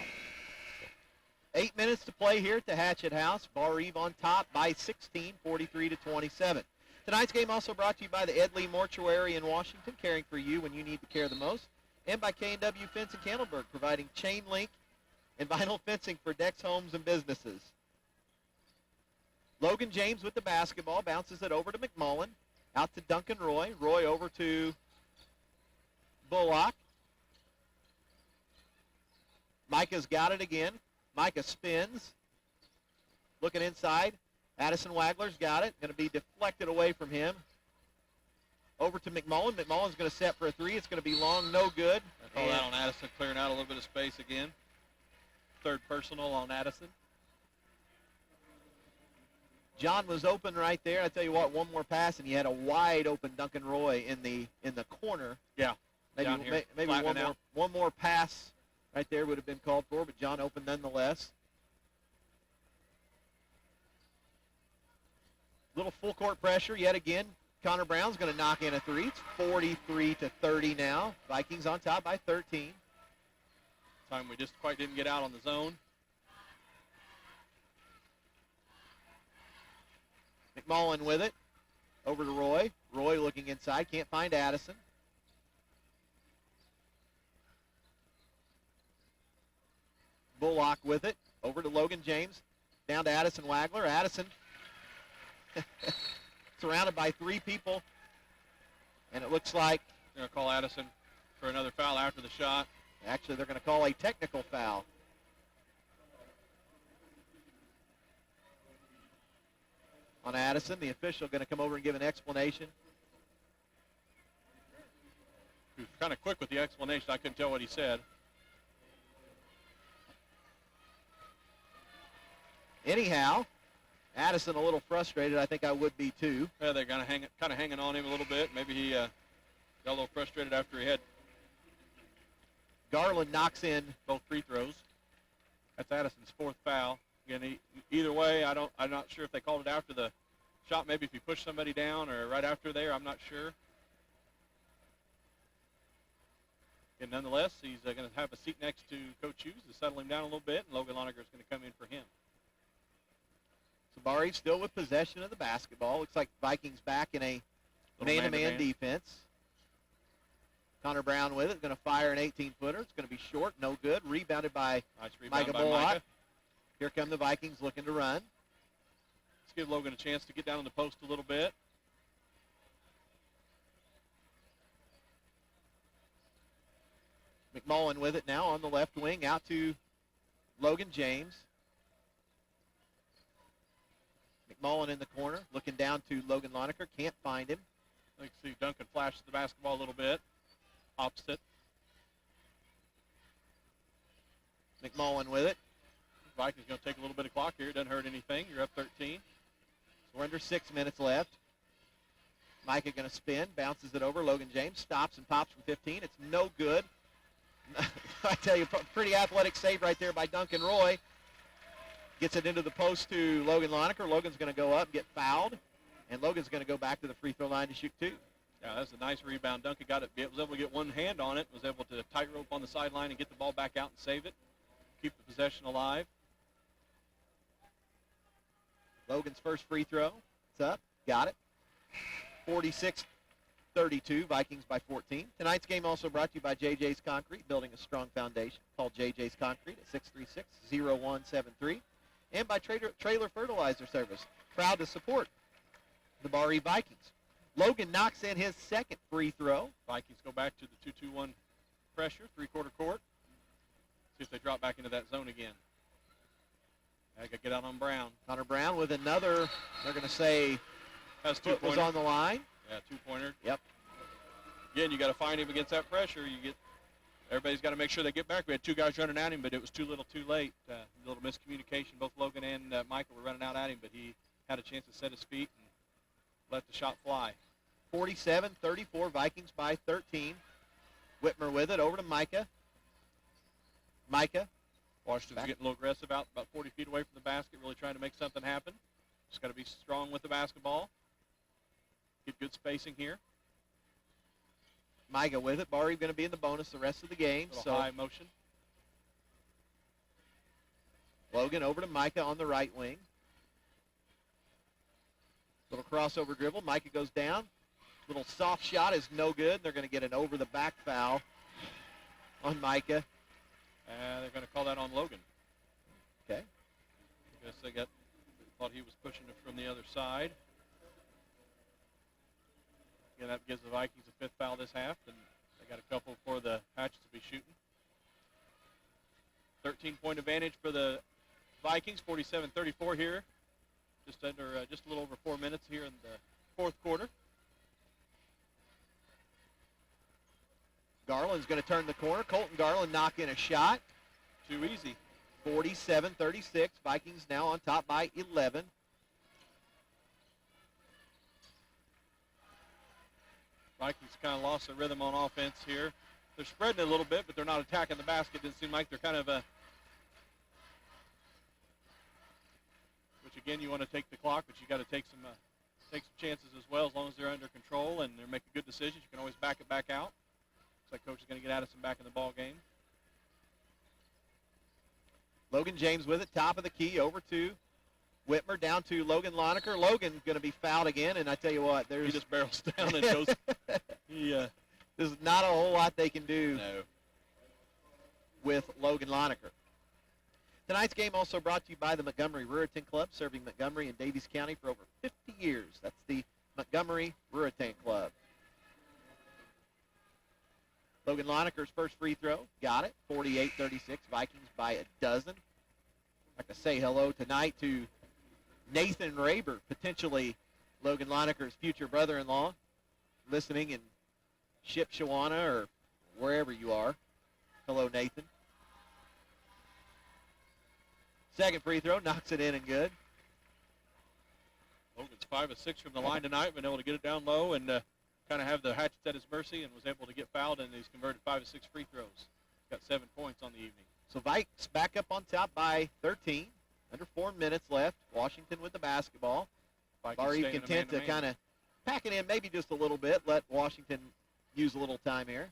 8 minutes to play here at the Hatchet House. Barr-Reeve on top by 16, 43-27. Tonight's game also brought to you by the Ed Lee Mortuary in Washington, caring for you when you need to care the most, and by K&W Fence in Candleburg, providing chain link and vinyl fencing for decks, homes, and businesses. Logan James with the basketball, bounces it over to McMullen, out to Duncan Roy. Roy over to Bullock. Micah's got it again. Micah spins. Looking inside. Addison Wagler's got it. Going to be deflected away from him. Over to McMullen. McMullen's going to set for a 3. It's going to be long, no good. I call that on Addison, clearing out a little bit of space again. 3rd personal on Addison. John was open right there. I tell you what, one more pass, and he had a wide open Duncan Roy in the corner. Yeah, maybe down here, maybe one more pass right there would have been called for, but John open nonetheless. Little full court pressure yet again. Connor Brown's going to knock in a 3. It's 43-30 now. Vikings on top by 13. Time we just quite didn't get out on the zone. McMullen with it. Over to Roy. Roy looking inside. Can't find Addison. Bullock with it. Over to Logan James. Down to Addison Wagler. Addison surrounded by 3 people. And it looks like They're going to call Addison for another foul after the shot. actually they're going to call a technical foul. On Addison, the official going to come over and give an explanation. He was kind of quick with the explanation. I couldn't tell what he said. Anyhow, Addison a little frustrated. I think I would be too. Yeah, they're kind of hanging on him a little bit. Maybe he got a little frustrated after he had Garland knocks in both free throws. That's Addison's 4th foul. Again, either way, I'm not sure if they called it after the shot. Maybe if he pushed somebody down or right after there. I'm not sure. And nonetheless, he's going to have a seat next to Coach Hughes to settle him down a little bit, and Logan Lonergan is going to come in for him. Sabari still with possession of the basketball. Looks like Vikings back in a man-to-man defense. Connor Brown with it. Going to fire an 18-footer. It's going to be short. No good. Rebounded by Nice rebound Micah by Bullock. Micah. Here come the Vikings looking to run. Let's give Logan a chance to get down on the post a little bit. McMullen with it now on the left wing. Out to Logan James. McMullen in the corner. Looking down to Logan Lonergan. Can't find him. You can see Duncan flash the basketball a little bit. Opposite. McMullen with it. Vikings going to take a little bit of clock here. It doesn't hurt anything. You're up 13. So we're under 6 minutes left. Micah going to spin. Bounces it over. Logan James stops and pops from 15. It's no good. I tell you, pretty athletic save right there by Duncan Roy. Gets it into the post to Logan Lonergan. Logan's going to go up and get fouled. And Logan's going to go back to the free throw line to shoot 2. Yeah, that's a nice rebound. Duncan got it. Was able to get one hand on it. Was able to tightrope on the sideline and get the ball back out and save it. Keep the possession alive. Logan's first free throw. It's up. Got it. 46-32. Vikings by 14. Tonight's game also brought to you by JJ's Concrete, building a strong foundation. Call JJ's Concrete at 636-0173. And by Trailer Fertilizer Service. Proud to support the Barr-Reeve Vikings. Logan knocks in his 2nd free throw. Vikings go back to the 2-2-1 pressure, 3-quarter court. See if they drop back into that zone again. I got to get out on Brown. Connor Brown with another, they're going to say, Has foot was 2-pointer. on the line. Yeah, 2-pointer. Yep. Again, you got to find him against that pressure. You get everybody's got to make sure they get back. We had two guys running at him, but it was too little too late. A little miscommunication. Both Logan and Michael were running out at him, but he had a chance to set his feet and let the shot fly. 47-34, Vikings by 13. Whitmer with it, over to Micah. Washington's Back. getting a little aggressive out about 40 feet away from the basket, really trying to make something happen. Just got to be strong with the basketball. Get good spacing here. Micah with it. Barr-Reeve going to be in the bonus the rest of the game. Little high motion. Logan over to Micah on the right wing. Little crossover dribble. Micah goes down. Little soft shot is no good. They're going to get an over-the-back foul on Micah. They're going to call that on Logan. Okay. I guess they thought he was pushing it from the other side. Again, that gives the Vikings a 5th foul this half, and they got a couple for the Hatchets to be shooting. 13-point advantage for the Vikings, 47-34 here. Just a little over 4 minutes here in the 4th quarter. Garland's going to turn the corner. Colton Garland knock in a shot. Too easy. 47-36. Vikings now on top by 11. Vikings kind of lost their rhythm on offense here. They're spreading it a little bit, but they're not attacking the basket. It doesn't seem like they're kind of which again, you want to take the clock, but you got to take some chances as well. As long as they're under control and they're making good decisions, you can always back it back out. Looks like coach is going to get Addison back in the ball game. Logan James with it, top of the key, over to Whitmer, down to Logan Lonecker. Logan going to be fouled again, and I tell you what, He just barrels down and goes. There's not a whole lot they can do No. with Logan Lonecker. Tonight's game also brought to you by the Montgomery Ruritan Club, serving Montgomery and Davies County for over 50 years. That's the Montgomery Ruritan Club. Logan Lonecker's first free throw, got it, 48-36, Vikings by a dozen. I'd like to say hello tonight to Nathan Raber, potentially Logan Lonecker's future brother-in-law, listening in Shipshawana or wherever you are. Hello, Nathan. Second free throw, knocks it in and good. Logan's 5 of 6 from the line tonight, been able to get it down low and kind of have the Hatchets at his mercy, and was able to get fouled, and he's converted 5 of 6 free throws. He's got 7 points on the evening. So Vikes back up on top by 13. Under 4 minutes left. Washington with the basketball. Barr-Reeve content to kind of pack it in maybe just a little bit. Let Washington use a little time here.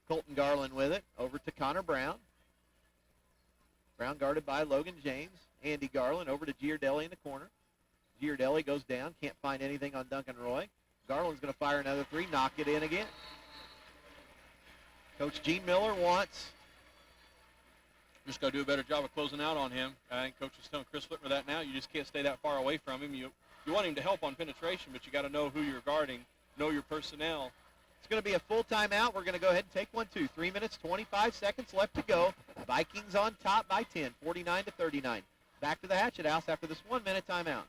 Colton Garland with it. Over to Connor Brown. Brown guarded by Logan James. Andy Garland over to Giardelli in the corner. Giardelli goes down. Can't find anything on Duncan Roy. Garland's going to fire another three. Knock it in again. Coach Gene Miller wants... Just got to do a better job of closing out on him. I think Coach is telling Chris Whitmer that now. You just can't stay that far away from him. You want him to help on penetration, but you got to know who you're guarding, know your personnel. It's going to be a full timeout. We're going to go ahead and take 1, 2. 3 minutes, 25 seconds left to go. Vikings on top by 10, 49-39. Back to the Hatchet House after this 1-minute timeout.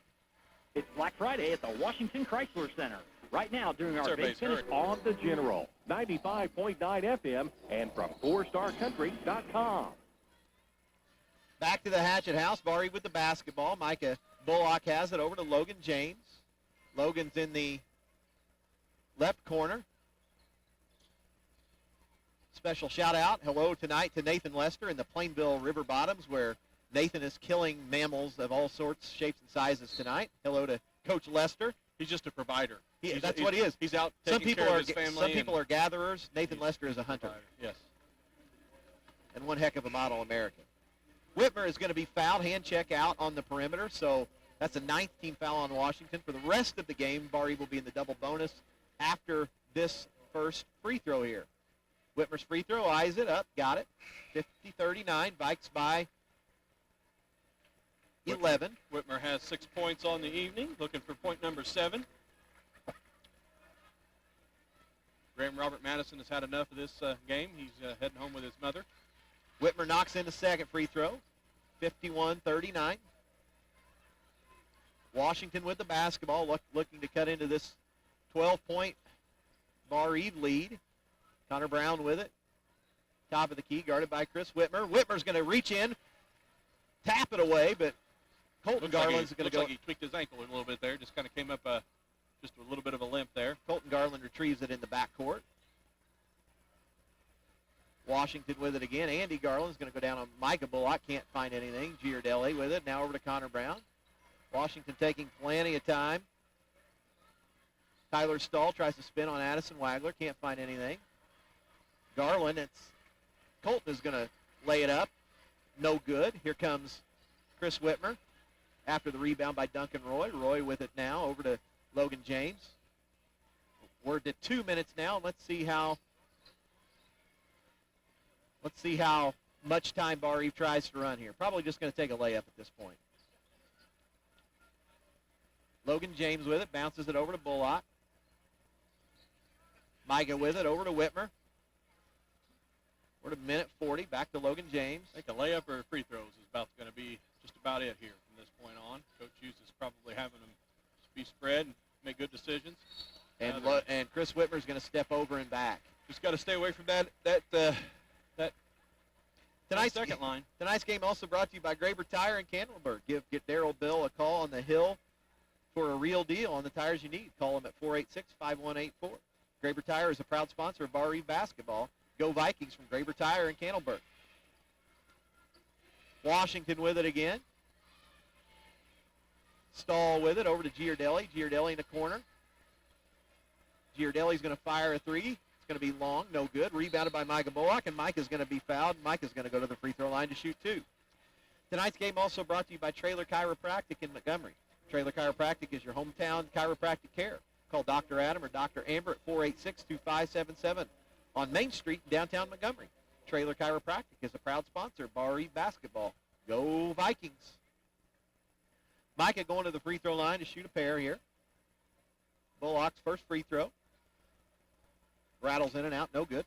It's Black Friday at the Washington Chrysler Center. Right now during our Everybody's big finish on the General. 95.9 FM and from 4starcountry.com. Back to the Hatchet House. Barr-Reeve with the basketball. Micah Bullock has it over to Logan James. Logan's in the left corner. Special shout out, hello tonight to Nathan Lester in the Plainville River Bottoms, where Nathan is killing mammals of all sorts, shapes, and sizes tonight. Hello to Coach Lester. He's just a provider. That's what he is. He's out Some taking people care are of his family. some people are gatherers. Nathan Lester is a hunter. Yes. And one heck of a model American. Whitmer is going to be fouled, hand check out on the perimeter, so that's a 9th team foul on Washington. For the rest of the game, Barr-Reeve will be in the double bonus after this first free throw here. Whitmer's free throw, eyes it up, got it. 50-39, Vikes by 11. Whitmer has 6 points on the evening, looking for point number 7. Graham Robert Madison has had enough of this game. He's heading home with his mother. Whitmer knocks in the second free throw, 51-39. Washington with the basketball, looking to cut into this 12-point Barr-Reeve lead. Connor Brown with it. Top of the key, guarded by Chris Whitmer. Whitmer's going to reach in, tap it away, but Colton Garland's going to go. Looks like he tweaked his ankle a little bit there. Just kind of came up just a little bit of a limp there. Colton Garland retrieves it in the backcourt. Washington with it again. Andy Garland's going to go down on Micah Bullock. Can't find anything. Giardelli with it. Now over to Connor Brown. Washington taking plenty of time. Tyler Stahl tries to spin on Addison Wagler. Can't find anything. Garland, Colton is going to lay it up. No good. Here comes Chris Whitmer after the rebound by Duncan Roy. Roy with it now over to Logan James. We're at 2 minutes now. Let's see how much time Barr-Reeve tries to run here. Probably just going to take a layup at this point. Logan James with it, bounces it over to Bullock. Micah with it, over to Whitmer. We're at minute 40, back to Logan James. I think a layup or free throws is going to be just about it here from this point on. Coach Hughes is probably having them be spread and make good decisions. And Chris Whitmer is going to step over and back. Just got to stay away from that second line. Tonight's game also brought to you by Graber Tire in Candleburg. Get Darryl Bill a call on the hill for a real deal on the tires you need. Call him at 486-5184. Graber Tire is a proud sponsor of Barr-Reeve basketball. Go Vikings from Graber Tire in Candleburg. Washington with it again. Stahl with it over to Giardelli. Giardelli in the corner. Giardelli's going to fire a three. It's going to be long, no good. Rebounded by Micah Bullock, and Micah's going to be fouled. Micah's going to go to the free throw line to shoot two. Tonight's game also brought to you by Traylor Chiropractic in Montgomery. Traylor Chiropractic is your hometown chiropractic care. Call Dr. Adam or Dr. Amber at 486-2577 on Main Street in downtown Montgomery. Traylor Chiropractic is a proud sponsor of Barr-Reeve basketball. Go Vikings. Micah going to the free throw line to shoot a pair here. Bullock's first free throw. Rattles in and out, no good.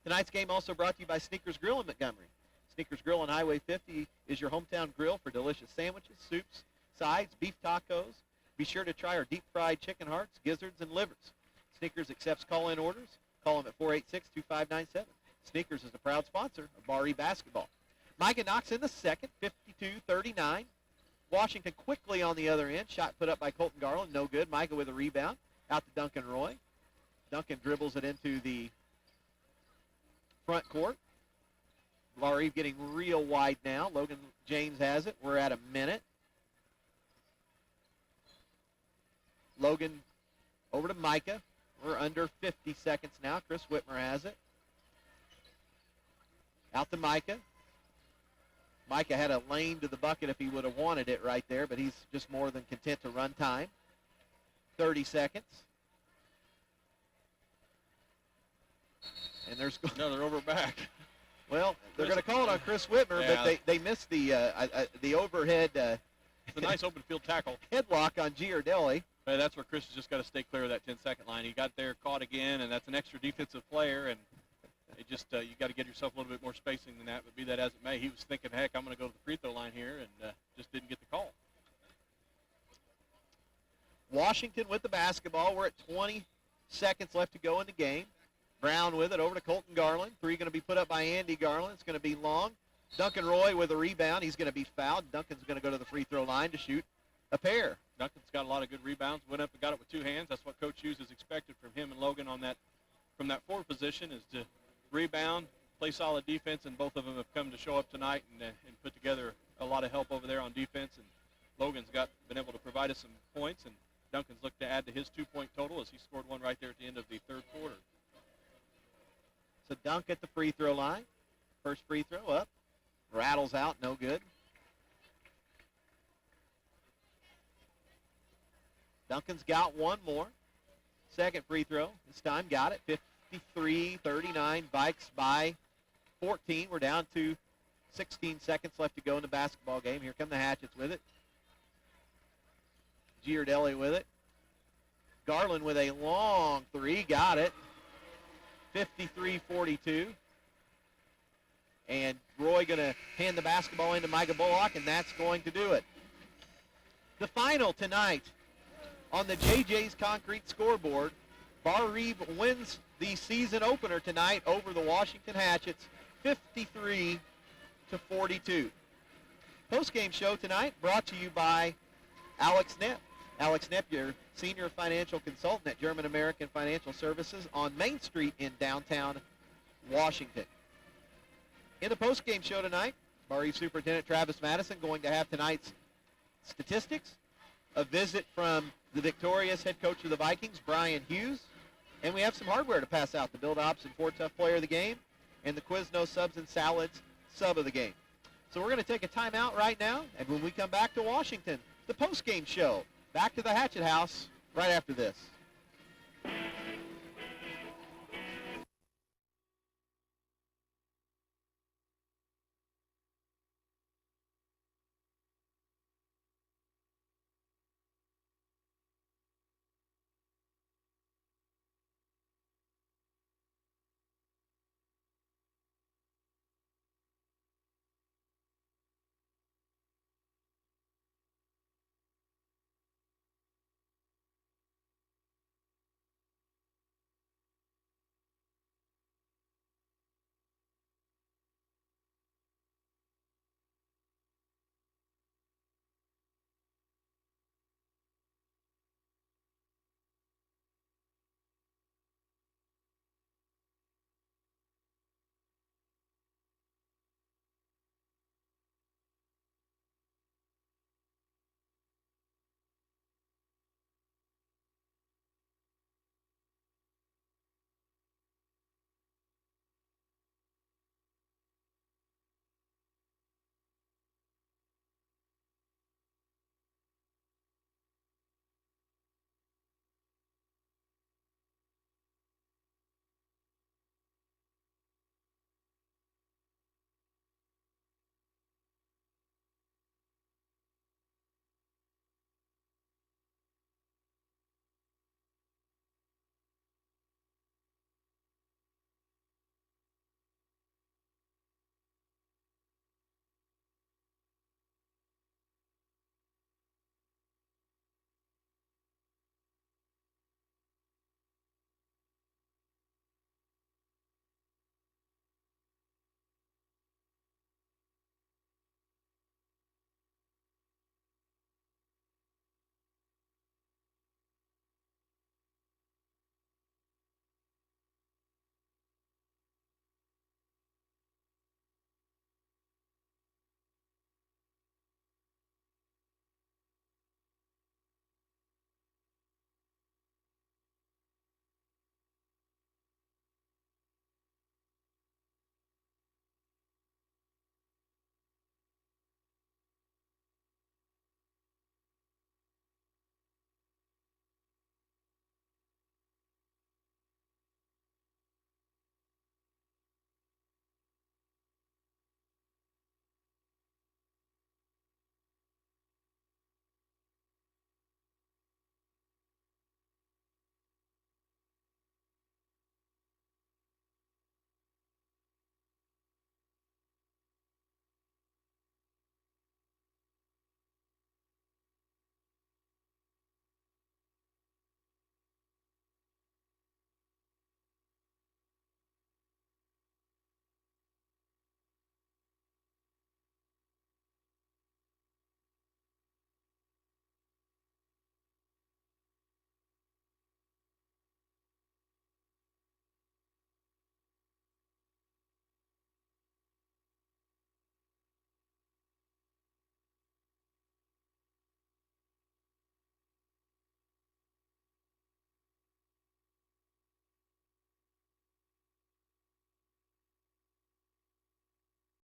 Tonight's game also brought to you by Sneakers Grill in Montgomery. Sneakers Grill on Highway 50 is your hometown grill for delicious sandwiches, soups, sides, beef tacos. Be sure to try our deep-fried chicken hearts, gizzards, and livers. Sneakers accepts call-in orders. Call them at 486-2597. Sneakers is a proud sponsor of Barr-Reeve basketball. Micah knocks in the second, 52-39. Washington quickly on the other end. Shot put up by Colton Garland, no good. Micah with a rebound. Out to Duncan Roy. Duncan dribbles it into the front court. Barr-Reeve getting real wide now. Logan James has it. We're at a minute. Logan over to Micah. We're under 50 seconds now. Chris Whitmer has it. Out to Micah. Micah had a lane to the bucket if he would have wanted it right there, but he's just more than content to run time. 30 seconds. And there's another over back. Well, they're going to call it on Chris Whitmer, yeah. But they missed the overhead. It's a nice open field tackle. Headlock on Giardelli. Hey, that's where Chris has just got to stay clear of that 10-second line. He got there, caught again, and that's an extra defensive player, and it just you got to get yourself a little bit more spacing than that. But be that as it may, he was thinking, heck, I'm going to go to the free throw line here, and just didn't get the call. Washington with the basketball. We're at 20 seconds left to go in the game. Brown with it over to Colton Garland. Three going to be put up by Andy Garland. It's going to be long. Duncan Roy with a rebound. He's going to be fouled. Duncan's going to go to the free throw line to shoot a pair. Duncan's got a lot of good rebounds. Went up and got it with two hands. That's what Coach Hughes has expected from him and Logan on that, from that forward position, is to rebound, play solid defense, and both of them have come to show up tonight and put together a lot of help over there on defense. And Logan's been able to provide us some points, and Duncan's looked to add to his 2-point total as he scored one right there at the end of the third quarter. So Dunk at the free throw line. First free throw up. Rattles out, no good. Duncan's got one more. Second free throw. This time got it. 53-39. Vikes by 14. We're down to 16 seconds left to go in the basketball game. Here come the Hatchets with it. Giardelli with it. Garland with a long three. Got it. 53-42. And Roy going to hand the basketball into Micah Bullock, and that's going to do it. The final tonight on the JJ's Concrete scoreboard, Barr-Reeve wins the season opener tonight over the Washington Hatchets, 53-42. Post-game show tonight brought to you by Alex Knepp. Alex Knepp, your senior financial consultant at German American Financial Services on Main Street in downtown Washington. In the post-game show tonight, Barr-Reeve Superintendent Travis Madison going to have tonight's statistics, a visit from the victorious head coach of the Vikings, Brian Hughes, and we have some hardware to pass out, the Build Ops and Ford Tough Player of the Game and the Quiznos Subs and Salads Sub of the Game. So we're going to take a timeout right now, and when we come back to Washington, the post-game show, back to the Hatchet House right after this.